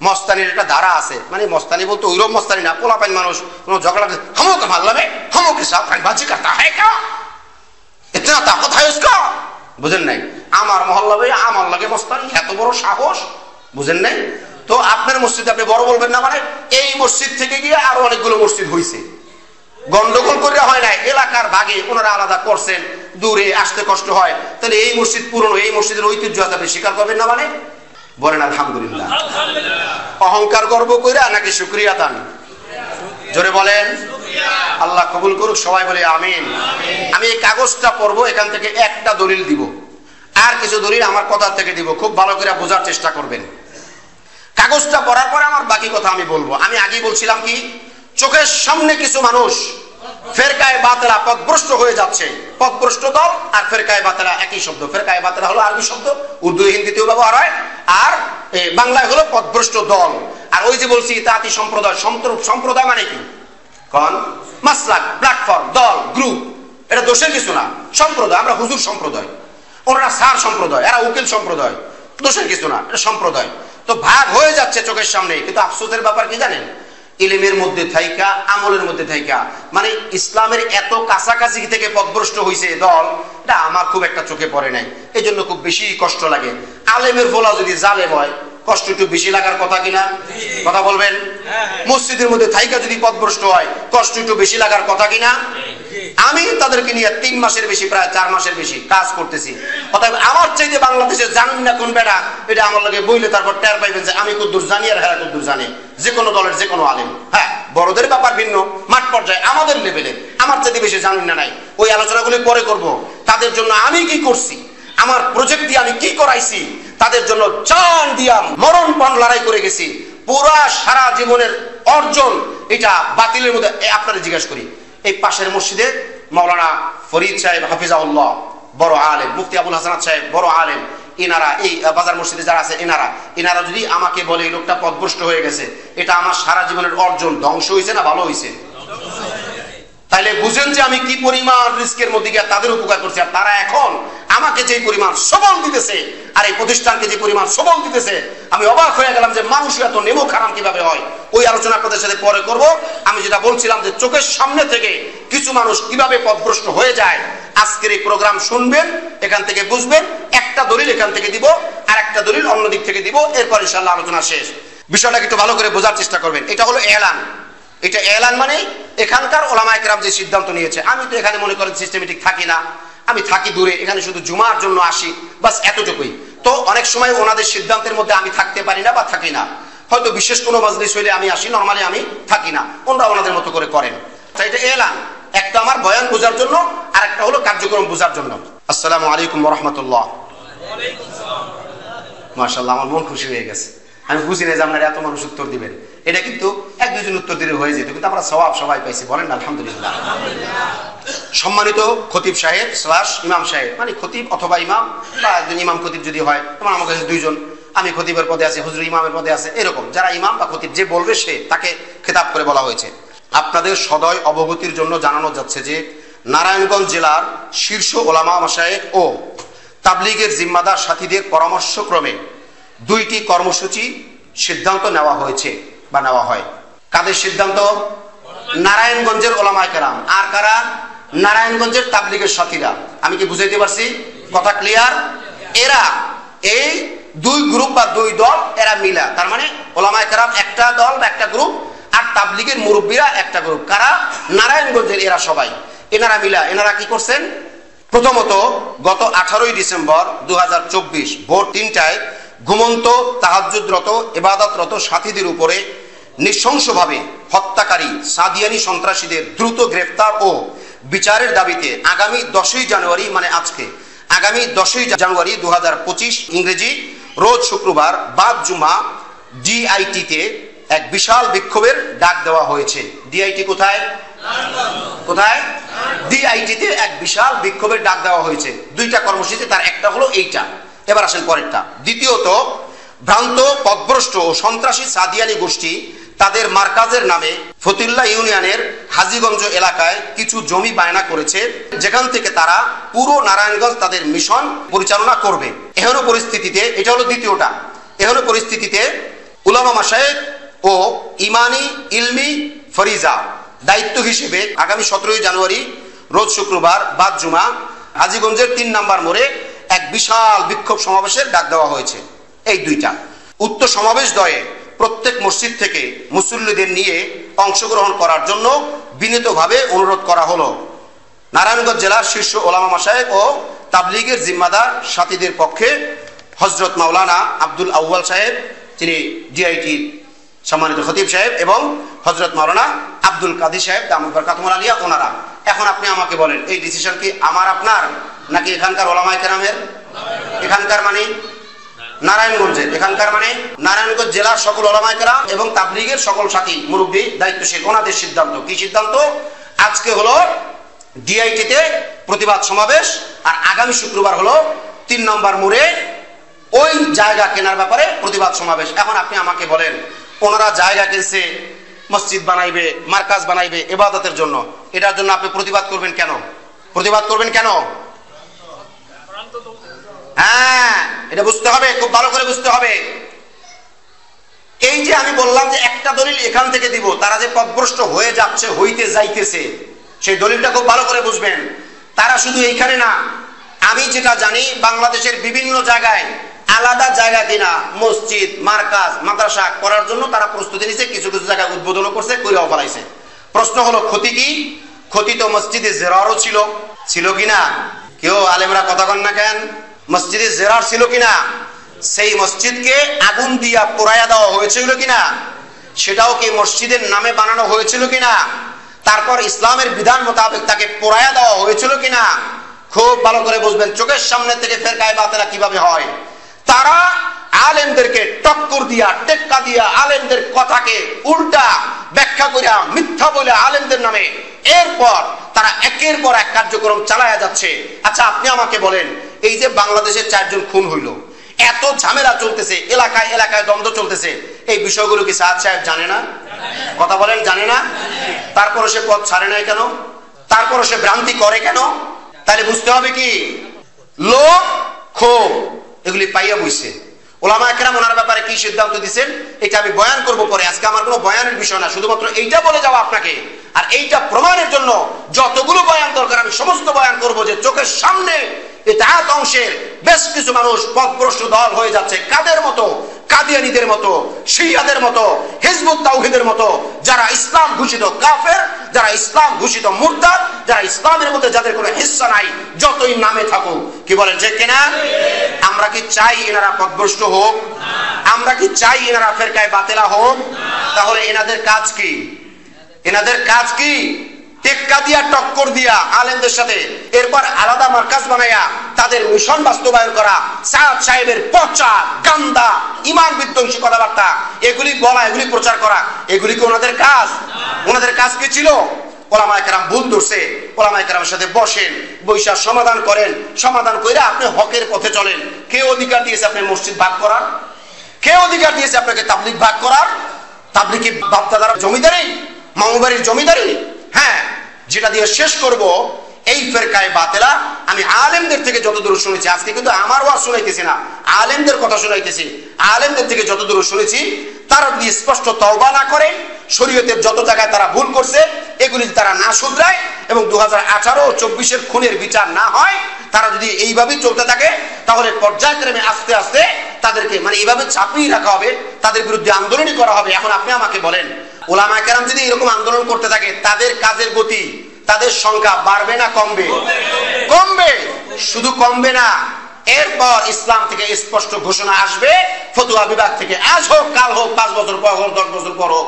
মস্তানির একটা ধারা আছে, মানে মস্তানি বলতে ওইরকম মস্তানি না, পোলাপান মানুষ কোনো ঝগড়া হামোকে ভাল লাগে হামোকে সাথ বাজি করতা হ্যাঁ কা ইতনা তাকত है उसका, বুঝেন নাই? আমার মহল্লা ভাই আমার লাগে মস্তানি, এত বড় সাহস, বুঝেন নাই? তো আপনার মসজিদে আপনি বড় বলবেন না, মানে এই মসজিদ থেকে গিয়ে আরো অনেকগুলো মসজিদ হয়েছে, গন্ডগোল করে হয় নাই, এলাকার ভাগে ওনারা আলাদা করছেন, দূরে আসতে কষ্ট হয়, তাহলে এই মসজিদ পুরনো, এই মসজিদের ঐতিহ্য আপনি স্বীকার করবেন না, মানে বলেন আলহামদুলিল্লাহ। অহংকার গর্ব কইরা নাকি শুকরিয়া দান? জোরে বলেন। আল্লাহ কবুল করুক, সবাই বলে আমিন। আমি এই কাগজটা পড়বো, এখান থেকে একটা দলিল দিব, আর কিছু দলিল আমার কথা থেকে দিব, খুব ভালো করে বোঝার চেষ্টা করবেন। কাগজটা পড়ার পরে আমার বাকি কথা আমি বলবো। আমি আগেই বলছিলাম কি, চোখের সামনে কিছু মানুষ ফেরকায়ে বাতিলা পথভ্রষ্ট হয়ে যাচ্ছে। পথভ্রষ্ট দল আর ফেরকায়ে বাতিলা একই শব্দ। ফেরকায়ে বাতিলা হলো আরবি শব্দ, উর্দু হিন্দিতেও ব্যবহার হয়, আর বাংলায় হলো পথভ্রষ্ট দল। আর ওই যে বলছি ইতাআতি সম্প্রদায়, সম্প্রদায় মানে কি কোন? মাসলাক, প্ল্যাটফর্ম, দল, গ্রুপ, এটা দোষের কিছু না। সম্প্রদায়, আমরা হুজুর সম্প্রদায়, ওনারা স্যার সম্প্রদায়, এরা উকিল সম্প্রদায়, দোষের কিছু না, এটা সম্প্রদায়। তো ভাগ হয়ে যাচ্ছে চোখের সামনে, কিন্তু আফসোসের ব্যাপার কি জানেন? ইলমের মধ্যে থাইকা, আমলের মধ্যে থাইকা, মানে ইসলামের এত কাছাকাছি থেকে পথভ্রষ্ট হয়েছে দল, এটা আমার খুব একটা চোখে পড়ে নাই, এই জন্য খুব বেশি কষ্ট লাগে। আলেমের ফলা যদি জালেম হয়, কষ্ট একটু বেশি লাগার কথা কিনা? কথা বলবেন। মসজিদের মধ্যে থাইকা যদি পথভ্রষ্ট হয়, কষ্ট একটু বেশি লাগার কথা কিনা? আমি তাদেরকে নিয়ে 3 মাসের বেশি, প্রায় 4 মাসের বেশি কাজ করতেছি। অতএব আমার চাইতে বাংলাদেশে জানেন না কোন বেটা, এটা আমার লাগে বইলে তারপর টের পাইবেন যে আমি কদ্দুর জানি আর হ্যাঁ কদ্দুর জানে, যে কোনো দলের যে কোনো আলেম। হ্যাঁ, বড়দের ব্যাপার ভিন্ন, মাঠ পর্যায়ে আমাদের লেভেলে আমার চাইতে বেশি জানেন না নাই, ওই আলোচনাগুলি পরে করব। তাদের জন্য আমি কি করছি, আমার প্রজেক্ট দিয়ে আমি কি করাইছি, তাদের জন্য জান দিয়া মরণপণ লড়াই করে গেছি, পুরা সারা জীবনের অর্জন এটা বাতিলের মধ্যে। আপনারা জিজ্ঞেস করি, এই পাশের মসজিদে মাওলানা ফরিদ সাহেব হাফিজাউল্লাহ বড় আলেম, মুফতি আবুল হাসানাত সাহেব বড় আলেম, এনারা এই বাজার মসজিদে যারা আছে এনারা যদি আমাকে বলে এই লোকটা পথভ্রষ্ট হয়ে গেছে, এটা আমার সারা জীবনের অর্জন, ধ্বংস হয়েছে না ভালো হয়েছে? তাইলে বুঝেন যে আমি কি পরিমাণ রিস্কের মধ্যে গিয়ে তাদের উপকার করছি, আর তারা এখন আমাকে যে পরিমাণ সবল দিতেছে, আর এই প্রতিষ্ঠানকে যে পরিমাণ সবল দিতেছে, আমি অবাক হয়ে গেলাম যে মানুষ এত নেমো খারাম কিভাবে হয়। ওই আলোচনা আপনাদের সাথে পরে করব। আমি যেটা বলছিলাম যে চোখের সামনে থেকে কিছু মানুষ কিভাবে পথভ্রষ্ট হয়ে যায়, আজকের এই প্রোগ্রাম শুনবেন, এখান থেকে বুঝবেন। একটা দলিল এখান থেকে দিব, আর একটা দলিল অন্য দিক থেকে দিব, এরপর ইনশাআল্লাহ আলোচনা শেষ। বিষয়টাকে একটু ভালো করে বোঝার চেষ্টা করবেন। এটা হলো এলান। এটা এলান মানে এখানকার ওলামায়ে কেরাম যে সিদ্ধান্ত নিয়েছে। আমি তো এখানে মনে করেন সিস্টেমেটিক থাকি না, আমি থাকি দূরে, এখানে শুধু জুমার জন্য আসি, বাস এতটুকুই। তো অনেক সময় ওনাদের সিদ্ধান্তের মধ্যে আমি থাকতে পারি না বা থাকি না, হয়তো বিশেষ কোনো মাজলিস হইলে আমি আসি, নরমালি আমি থাকি না, ওনারা ওনাদের মতো করে করেন। তাই এটা এলান, একটা আমার বয়ান বোঝার জন্য, আর একটা হলো কার্যক্রম বোঝার জন্য। আসসালামু আলাইকুম ওয়া রাহমাতুল্লাহ। মাশাআল্লাহ, আমার মন খুশি হয়ে গেছে। আমি বুঝি না যে আপনারা এত মানুষ উত্তর দিবেন, এটা কিন্তু 1-2 জন উত্তর দিলে হয়ে যেত, কিন্তু আমরা সওয়াব সবাই পাইছি, বলেন আলহামদুলিল্লাহ। সম্মানিত খতিব সাহেব / ইমাম সাহেব, মানে খতিব অথবা ইমাম বা একজন ইমাম খতিব যদি হয়, তোমার আমার কাছে 2 জন, আমি খতিবের পদে আছি, হুজুর ইমামের পদে আছে, এরকম যারা ইমাম বা খতিব যে বলবে সে তাকে খেতাব করে বলা হয়েছে। আপনাদের সদয় অবগতির জন্য জানানো যাচ্ছে যে নারায়ণগঞ্জ জেলার শীর্ষ ওলামা মাশায়েখ ও তাবলীগের জিম্মাদার সাথীদের পরামর্শক্রমে 2টি কর্মসূচি সিদ্ধান্ত নেওয়া হয়েছে বা নেওয়া হয়। কাদের সিদ্ধান্ত? নারায়ণগঞ্জের ওলামায়ে কেরাম। আর কারা? নারায়ণগঞ্জের তাবলীগের সাথীরা। আমি কি বুঝাইতে পারছি? কথা ক্লিয়ার? এরা এই 2 গ্রুপ বা 2 দল, এরা মিলা, তার মানে ওলামায়ে কেরাম একটা দল বা একটা গ্রুপ, আর তাবলীগের মুরব্বীরা একটা গ্রুপ। কারা? নারায়ণগঞ্জের এরা সবাই, এনারা মিলা। এনারা কি করছেন? প্রথমত গত 18ই ডিসেম্বর 2024 ভোর 3টায় ঘুমন্ত তাহাজ্জুদরত ইবাদতরত সাথীদের উপরে নৃশংসভাবে হত্যাকারী সাদিয়ানি সন্ত্রাসীদের দ্রুত গ্রেফতার ও বিচারের দাবিতে আগামী 10ই জানুয়ারি, মানে আজকে আগামী 10ই জানুয়ারি 2025 ইংরেজি রোজ শুক্রবার বাদ জুমা ডিআইটিতে এক বিশাল বিক্ষোভের ডাক দেওয়া হয়েছে। ডিআইটি কোথায়? কোথায়? ডিআইটিতে এক বিশাল বিক্ষোভের ডাক দেওয়া হয়েছে। 2টা কর্মসূচি, তার একটা হলো এইটা। এবার আসেন পরেরটা। দ্বিতীয়ত, ভ্রান্ত পথভ্রষ্ট ও সন্ত্রাসী সাদিয়ানি গোষ্ঠী তাদের মার্কাজের নামে ফতুল্লাহ ইউনিয়নের হাজীগঞ্জ এলাকায় কিছু জমি বায়না করেছে, যেখান থেকে তারা পুরো নারায়ণগঞ্জ তাদের মিশন পরিচালনা করবে। এহেন পরিস্থিতিতে, এটা হলো দ্বিতীয়টা, এহেন পরিস্থিতিতে উলামা মাশায়েখ ও ইমানি ইলমি ফরিজা দায়িত্ব হিসেবে আগামী 17 জানুয়ারি রোজ শুক্রবার বাদ জুমা হাজীগঞ্জের 3 নম্বর মোড়ে এক বিশাল বিক্ষোভ সমাবেশের ডাক দেওয়া হয়েছে। এই 2টা। উক্ত সমাবেশ দয়ে প্রত্যেক মসজিদ থেকে মুসল্লিদের নিয়ে অংশগ্রহণ করার জন্য বিনীতভাবে অনুরোধ করা হলো। নারায়ণগঞ্জ জেলার শীর্ষ ওলামা মাশায়েখ ও তাবলীগের জিম্মাদার সাথীদের পক্ষে হযরত মাওলানা আব্দুল আউয়াল সাহেব, যিনি ডিআইটির সম্মানিত খতিব সাহেব, এবং হযরত মাওলানা আব্দুল কাদি সাহেব দামুদ বরকাতুহুল আলিয়া, ওনারা। এখন আপনি আমাকে বলেন, এই ডিসিশন কি আমার আপনার নাকি এখানকার ওলামায়ে কেরামের? এখানকার মানে নারায়ণগঞ্জের, এখানকার মানে নারায়ণগঞ্জ জেলার সকল ওলামায়ে কেরাম এবং তাবলীগের সকল সাথী মুরব্বী দায়িত্বশীল, ওনাদের সিদ্ধান্ত। কি সিদ্ধান্ত? আজকে হলো ডিআইটিতে প্রতিবাদ সমাবেশ, আর আগামী শুক্রবার হলো 3 নম্বর মোড়ে ওই জায়গা কেনার ব্যাপারে প্রতিবাদ সমাবেশ। এখন আপনি আমাকে বলেন, ওনারা জায়গা কিনছে, মসজিদ বানাইবে, মার্কাজ বানাইবে ইবাদতের জন্য, এটার জন্য আপনি প্রতিবাদ করবেন কেন? প্রতিবাদ করবেন কেন? হ্যাঁ, এটা বুঝতে হবে, খুব ভালো করে বুঝতে হবে। এই যে আমি বললাম যে একটা দলিল এখান থেকে দিব, তারা যে পথভ্রষ্ট হয়ে যাচ্ছে, হইতে যাইতেছে, সেই দলিলটা খুব ভালো করে বুঝবেন। তারা শুধু এইখানে না, আমি যেটা জানি বাংলাদেশের বিভিন্ন জায়গায় আলাদা জায়গা কিনা মসজিদ, মার্কাজ, মাদ্রাসা করার জন্য তারা প্রস্তুতি নিচ্ছে, কিছু কিছু জায়গায় উদ্বোধনও করছে, কইরাও ফেলাইছে। প্রশ্ন হলো, ক্ষতি কি? ক্ষতি তো মসজিদে জেরারও ছিল কিনা? কেউ আলেমরা কথা কন না কেন? মসজিদে জেরার ছিল কিনা? সেই মসজিদকে আগুন দিয়া পোড়াইয়া দেওয়া হয়েছিল কিনা? সেটাও কি মসজিদের নামে বানানো হয়েছিল কিনা? তারপর ইসলামের বিধান মোতাবেক তাকে পোড়াইয়া দেওয়া হয়েছিল কিনা? খুব ভালো করে বুঝবেন। চোখের সামনে থেকে ফেরকায়ে বাতিলা কিভাবে হয়। তারা আলেমদেরকে টক্কর দিয়া, টেক্কা দিয়া, আলেমদের কথাকে উল্টা ব্যাখ্যা করিয়া, মিথ্যা বলে আলেমদের নামে এরপর তারা একের পর এক কার্যক্রম চালায়া যাচ্ছে। আচ্ছা, আপনি আমাকে বলেন, এই যে বাংলাদেশের 4 জন খুন হইল, এত ঝামেলা চলতেছে, এলাকায় এলাকায় দ্বন্দ্ব চলতেছে, এই বিষয়গুলো কি সাদ সাহেব জানে না? কথা বলেন, জানে না? তারপরে সে পথ ছাড়ে নাই কেন? তারপরে সে ভ্রান্তি করে কেন? তাহলে বুঝতে হবে কি, লোক ক্ষোভ এগুলি পাইয়া বইছে। ওলামায়ে কেরাম ওনার ব্যাপারে কি সিদ্ধান্ত দিচ্ছেন এটা আমি বয়ান করব পরে। আজকে আমার কোনো বয়ানের বিষয় না, শুধুমাত্র এইটা বলে যাওয়া আপনাকে, আর এইটা প্রমাণের জন্য যতগুলো বয়ান দরকার আমি সমস্ত বয়ান করব, যে চোখের সামনে ইতাআত অংশের বেশ কিছু মানুষ পথভ্রষ্ট দল হয়ে যাচ্ছে। কাদের মতো? কাদিয়ানীদের মতো, শিয়াদের মতো, হিজবুত তাওহীদের মতো, যারা ইসলাম ঘোষিত কাফের, যারা ইসলাম ঘোষিত মুরতাদ, যারা ইসলামের মধ্যে যাদের কোনো হিস্সা নাই, যতই নামে থাকুক। কি বলেন, ঠিক কিনা? আমরা কি চাই এনারা পথভ্রষ্ট হোক? আমরা কি চাই এনারা ফেরকায়ে বাতিলা হোক? তাহলে এনাদের কাজ কি? এনাদের কাজ কি? টেক্কা দিয়া, টক্কর দিয়া আলেমদের সাথে, এরপর আলাদা মার্কাজ বানায়া তাদের মিশন বাস্তবায়ন করা, সাদ সাহেবের পচা গান্দা ইমান বিধ্বংসী কথাবার্তা এগুলি বলা, এগুলি প্রচার করা, এগুলি কি ওনাদের কাজ? ওনাদের কাজ কি ছিল? ওলামায়ে কেরাম ভুল ধরছে, ওলামায়ে কেরামের সাথে বসেন, বৈশা সমাধান করেন, সমাধান করে আপনি হকের পথে চলেন। কে অধিকার দিয়েছে আপনি মসজিদ ভাগ করার? কে অধিকার দিয়েছে আপনাকে তাবলীগ ভাগ করার? তাবলীগ কি বাপদাদার জমিদারি, মামুবাড়ির জমিদারি? হ্যাঁ, যেটা দিয়ে শেষ করব, এই ফেরকায়ে বাতিলা আমি আলেমদের থেকে যতদূর শুনেছি, আজকে কিন্তু আমার ওয়াজ শুনাইতেছি না, আলেমদের কথা শুনাইতেছি। আলেমদের থেকে যতদূর শুনেছি, তারা যদি স্পষ্ট তওবা না করে, শরীয়তের যত জায়গায় তারা ভুল করছে এগুলি তারা না শুধরায়, এবং 2018 ও 24-এর খুনের বিচার না হয়, তারা যদি এইভাবেই চলতে থাকে, তাহলে পর্যায়ক্রমে আস্তে আস্তে তাদেরকে মানে এইভাবে চাপিয়ে রাখা হবে, তাদের বিরুদ্ধে আন্দোলনই করা হবে। এখন আপনি আমাকে বলেন, ওলামায়ে কেরাম যদি এরকম আন্দোলন করতে থাকে, তাদের কাজের গতি, তাদের সংখ্যা বাড়বে না কমবে? কমবে। শুধু কমবে না, এরপর ইসলাম থেকে স্পষ্ট ঘোষণা আসবে, ফতোয়া বিভাগ থেকে, আজ হোক কাল হোক, 5 বছর পর হোক, 10 বছর পর হোক,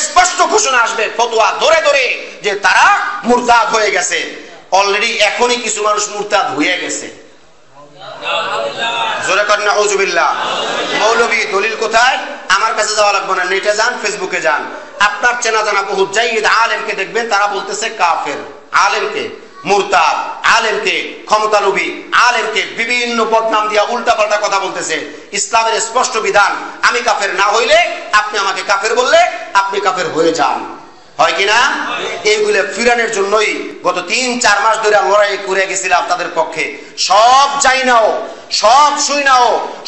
স্পষ্ট ঘোষণা আসবে ফতোয়া ধরে ধরে যে তারা মুরতাদ হয়ে গেছে। অলরেডি এখনই কিছু মানুষ মুরতাদ হয়ে গেছে। জোরে করেন নাউজুবিল্লাহ। মৌলভী দলিল কোথায়? আমার কাছে যাওয়া লাগবে না, নেটে যান, ফেসবুকে যান, আপনার চেনা জানা বহু জাইদ আলেমকে দেখবেন তারা বলতেছে কাফের, আলেমকে মুরতাদ, আলেমকে ক্ষমতালোভী, আলেমকে বিভিন্ন বদনাম দিয়া উল্টা পাল্টা কথা বলতেছে। ইসলামের স্পষ্ট বিধান, আমি কাফের না হইলে আপনি আমাকে কাফের বললে আপনি কাফের হয়ে যান, হয় কিনা? এইগুলো ফিরানোর জন্যই গত 3-4 মাস ধরে লড়াই করে গেছিলাম তাদের পক্ষে। সব যাই নাও, সব শুই নাও,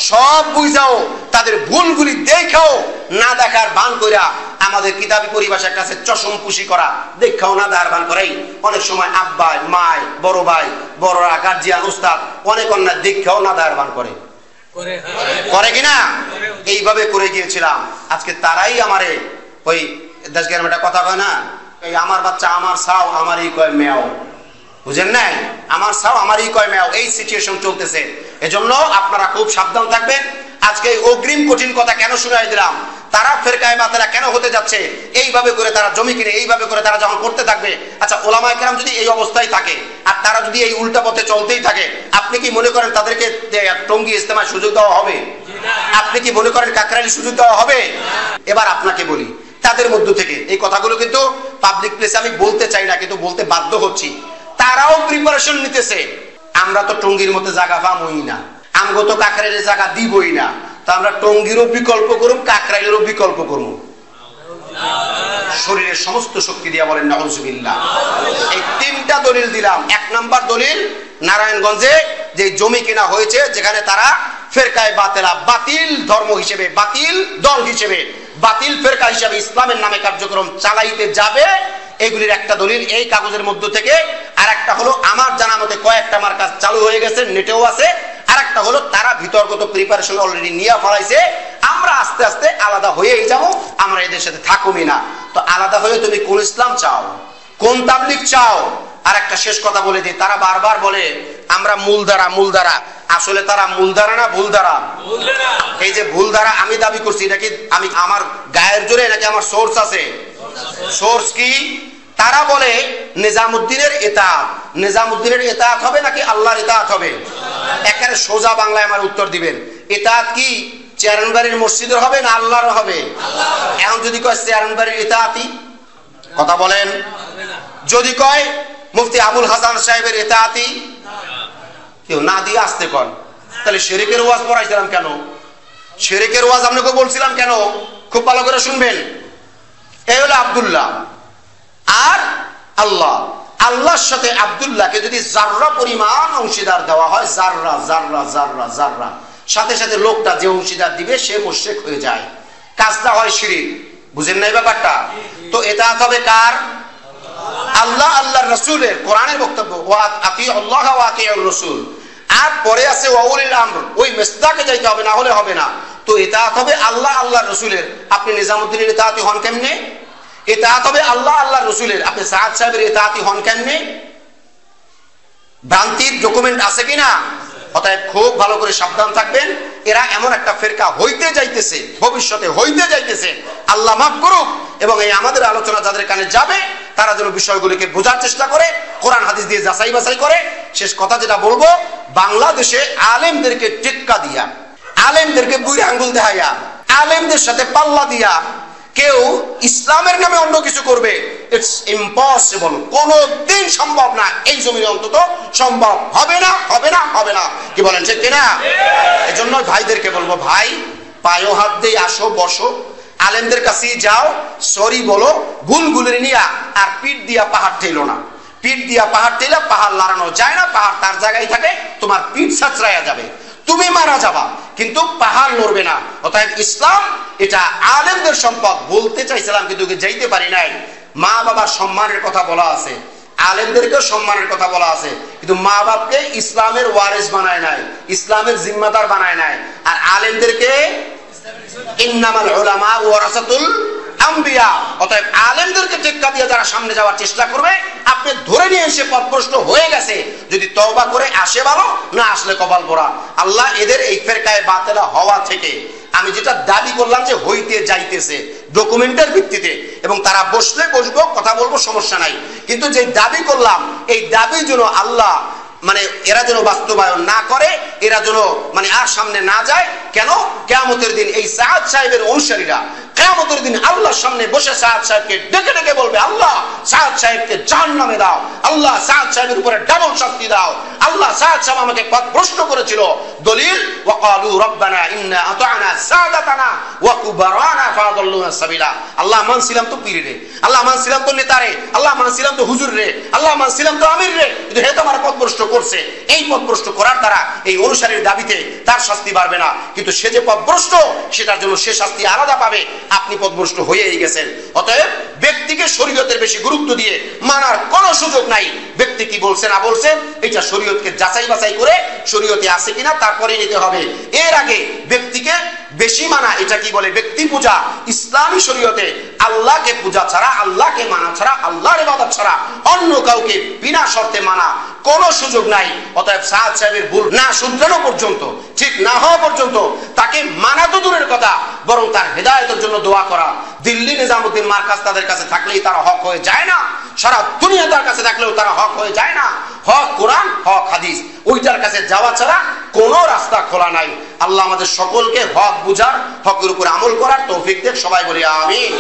সব বুঝাও, তাদের ভুলগুলি দেখাও, না দেখার ভান কইরা আমাদের কিতাবী পরিভাষার কাছে চশম পুষি করা, দেখাও না দেখার ভান করাই অনেক সময় আব্বা মায় বড় ভাই বড়রা গার্জিয়ান উস্তাদ অনেক অন্যায় দেখাও না দেখার ভান করে কিনা? এইভাবে করে গিয়েছিলাম। আজকে তারাই আমারে ওই দেশ গ্রামে একটা কথা কয় না, এই আমার বাচ্চা আমার সাও আমারই কয় মেয়াও, বুঝেন নাই? আমার সাও আমারই কয় মেয়াও, এই সিচুয়েশন চলতেছে। এজন্য আপনারা খুব সাবধান থাকবেন। আজকে এই অগ্রিম কঠিন কথা কেন শুনাই দিলাম? তারা ফেরকায়ে বাতিলা কেন হতে যাচ্ছে? এইভাবে করে তারা জমি কিনে, এইভাবে করে তারা যখন করতে থাকবে, আচ্ছা ওলামায়ে কেরাম যদি এই অবস্থায় থাকে আর তারা যদি এই উল্টা পথে চলতেই থাকে, আপনি কি মনে করেন তাদেরকে টঙ্গী ইজতেমায় সুযোগ দেওয়া হবে? আপনি কি মনে করেন কাকরাইলে সুযোগ দেওয়া হবে? এবার আপনাকে বলি, তাদের মধ্য থেকে এই কথাগুলো কিন্তু পাবলিক প্লেসে আমি বলতে চাই না, কিন্তু বলতে বাধ্য হচ্ছি, তারাও প্রিপারেশন নিতেছে। আমরা তো টঙ্গীর মতো জায়গা পামই না, আমগো তো কাকরাইলের জায়গা দিবই না, তো আমরা টঙ্গীরও বিকল্প করুম, কাকরাইলেরও বিকল্প করুম। শরীরের সমস্ত শক্তি দিয়া বলেন নাউজুবিল্লাহ। এই 3টা দলিল দিলাম। 1 নাম্বার দলিল, নারায়ণগঞ্জে যে জমি কেনা হয়েছে, যেখানে তারা ফেরকায়ে বাতিলা, বাতিল ধর্ম হিসেবে, বাতিল দল হিসেবে, বাতিল ফেরকা হিসেবে ইসলামের নামে কার্যক্রম চালাইতে যাবে, এগুলির একটা দলিল এই কাগজের মধ্য থেকে। আর একটা হলো আমার জানা মতে কয়েকটা মার্কাজ চালু হয়ে গেছে, নেটেও আছে। আর একটা হলো তারা ভিতরগত প্রিপারেশন অলরেডি নিয়ে ফেলাইছে, আমরা আস্তে আস্তে আলাদা হয়েই যাবো, আমরা এদের সাথে থাকুমই না। তো আলাদা হয়ে তুমি কোন ইসলাম চাও, কোন তাবলিগ চাও? আর একটা শেষ কথা বলে দিই, তারা বারবার বলে আমরা মূলধারা মূলধারা, আসলে তারা মূলধারা না ভুলধারা? এই যে ভুলধারা আমি দাবি করছি, নাকি আমি আমার গায়ের জোরে, নাকি আমার সোর্স আছে? সোর্স কি? তারা বলে নিজামুদ্দিনের ইতাআত, নিজামুদ্দিনের ইতাআত হবে নাকি আল্লাহর ইতাআত হবে? একেবারে সোজা বাংলায় আমার উত্তর দিবেন। ইতাআত কি চেয়ারম্যানবাড়ির মসজিদের হবে না আল্লাহর হবে? এখন যদি কয় চেয়ারম্যানবাড়ির ইতাআতই, কথা বলেন। যদি কয় মুফতি আবুল হাসান সাহেবের ইতাআতই, কেউ না দিয়ে আসতে কন, তাহলে শিরকের ওয়াজ পড়াইছিলাম কেন? শিরকের ওয়াজ আপনাকে বলছিলাম কেন? খুব ভালো করে শুনবেন। এই হলো আব্দুল্লাহ আর আল্লাহ। আল্লাহর সাথে আব্দুল্লাহকে যদি জাররা পরিমাণ অংশীদার দেওয়া হয়, জাররা জাররা জাররা জাররা, সাথে সাথে লোকটা যে অংশীদার দিবে সে মুশরিক হয়ে যায়, কাজটা হয় শিরক। বুঝেন নাই ব্যাপারটা? তো ইতাআত হবে কার? আল্লাহ আল্লাহর রাসূলের। কোরআনের বক্তব্য ওয়া আতিউল্লাহ ওয়া আতিউর রাসূল। আর পরে আছে ওয়া উলিল আমর, ওই মেসদাকে যাইতে হবে, না হলে হবে না। তো ইতাআত হবে আল্লাহ আল্লাহর রাসূলের। আপনি নিজামুদ্দিনের ইতাআতি হন কেমনে? ইতাআত হবে আল্লাহ আল্লাহর রাসূলের। আপনি সাদ সাহেবের ইতাআতি হন কেমনে? ভ্রান্তির ডকুমেন্ট আছে কিনা? অতএব খুব ভালো করে সাবধান থাকবেন। এরা এমন একটা ফেরকা হইতে যাইতেছে, ভবিষ্যতে হইতে যাইতেছে, আল্লাহ মাফ করুক। এবং এই আমাদের আলোচনা যাদের কানে যাবে তারা যেন বিষয়গুলিকে বোঝার চেষ্টা করে, কোরআন হাদিস দিয়ে যাচাই বাছাই করে। শেষ কথা যেটা বলবো, বাংলাদেশে আলেমদেরকে টেক্কা দিয়া, আলেমদেরকে বুড়ি আঙ্গুল দেখাইয়া, আলেমদের সাথে পাল্লা দিয়া কেউ ইসলামের নামে অন্য কিছু করবে, ইটস ইম্পসিবল, কোনদিন সম্ভব না। এই জমিনে অন্তত সম্ভব হবে না, হবে না, হবে না। কি বলেন ঠিক কিনা? এজন্য ভাইদেরকে বলবো, ভাই পায়ে হাত দিয়ে আসো, বসো, আলেমদের কাছে যাও, সরি বলো, ভুলগুলি নিয়া, আর পিঠ দিয়া পাহাড় ঠেলো না। পিঠ দিয়া পাহাড় ঠেলে পাহাড় লড়ানো যায় না, পাহাড় তার জায়গায় থাকে, তোমার পিঠ ছাঁচড়াইয়া যাবে, তুমি মারা যাবা, কিন্তু পাহাড় লড়বে না। অতএব ইসলাম এটা আলেমদের সম্পদ। বলতে চাইছিলাম কিন্তু যাইতে পারি নাই। মা বাবার সম্মানের কথা বলা আছে, আলেমদেরকে সম্মানের কথা বলা আছে, কিন্তু মা বাপকে ইসলামের ওয়ারিস বানায় নাই, ইসলামের জিম্মাদার বানায় নাই। আর আলেমদেরকে ইন্নামাল উলামা ওয়ারাসাতুল আম্বিয়া। অতএব আলেমদেরকে টেক্কা দিয়ে যারা সামনে যাওয়ার চেষ্টা করবে, আপনি ধরে নিয়ে এসে পথভ্রষ্ট হয়ে গেছে, যদি তওবা করে আসে ভালো, না আসলে কপাল পোড়া। আল্লাহ এদের এই ফেরকায়ে বাতিলা হওয়া থেকে, আমি যেটা দাবি করলাম যে হইতে যাইতেছে ডকুমেন্টের ভিত্তিতে, এবং তারা বসলে বসবো, কথা বলবো, সমস্যা নাই, কিন্তু যে দাবি করলাম এই দাবি যেন আল্লাহ মানে এরা যেন বাস্তবায়ন না করে, এরা যেন মানে আর সামনে না যায়। কেন? কিয়ামতের দিন এই সাদ সাহেবের অনুসারীরা কিয়ামতের দিন আল্লাহর সামনে বসে সাদ সাহেবকে ডেকে ডেকে বলবে, আল্লাহ সাদ সাহেবকে জাহান্নামে দাও, আল্লাহ সাদ সাহেবের উপরে ডাবল শাস্তি দাও, আল্লাহ সাদ সাহেব আমাকে পথভ্রষ্ট করেছিল। দলিল ওয়াকালু রব্বানা ইন্না আতা'না সাদাতানা ওয়া কুবারানা ফাদাল্লুনা সাবিলা। আল্লাহ মানছিলাম তো পীর রে, আল্লাহ মানছিলাম তো নেতা রে, আল্লাহ মানছিলাম তো হুজুর রে, আল্লাহ মানছিলাম তো আমির রে, কিন্তু হে তো আমার পথভ্রষ্ট করছে। এই পথভ্রষ্ট করার দ্বারা এই অনুসারীর দাবিতে তার শাস্তি বাড়বে না, কিন্তু সে যে পথভ্রষ্ট সেটার জন্য সে শাস্তি আলাদা পাবে। আপনি পথভ্রষ্ট হয়েই গেছেন। অতএব ব্যক্তিকে শরীয়তের বেশি গুরুত্ব দিয়ে মানার কোনো সুযোগ নাই। ব্যক্তি কি বলছে না বলছে এটা শরীয়তকে যাচাই বাছাই করে শরীয়তে আছে কিনা তারপরে নিতে হবে। এর আগে ব্যক্তিকে বেশি মানা, এটা কি বলে ব্যক্তি পূজা। ইসলামী শরীয়তে আল্লাহকে পূজা ছাড়া, আল্লাহকে মানা ছাড়া, আল্লাহর ইবাদত ছাড়া অন্য কাউকে বিনা শর্তে মানা কোনো সুযোগ নাই। অতএব সাদ সাহেবের ভুল না শুধরানো পর্যন্ত, ঠিক না হওয়া পর্যন্ত তাকে মানা তো দূরের কথা, বরং তার হেদায়েতের জন্য দোয়া করা। দিল্লি নিজামুদ্দিন মার্কাজ তাদের কাছে থাকলেই তারা হক হয়ে যায় না, সারা দুনিয়া তার কাছে থাকলেও তারা হক হয়ে যায় না। হক কোরআন, হক হাদিস, ওইটার কাছে যাওয়া ছাড়া কোনো রাস্তা খোলা নাই। আল্লাহ আমাদের সকলকে হক বুঝার, হকের উপর আমল করার তৌফিক দেন। সবাই বলি আমিন।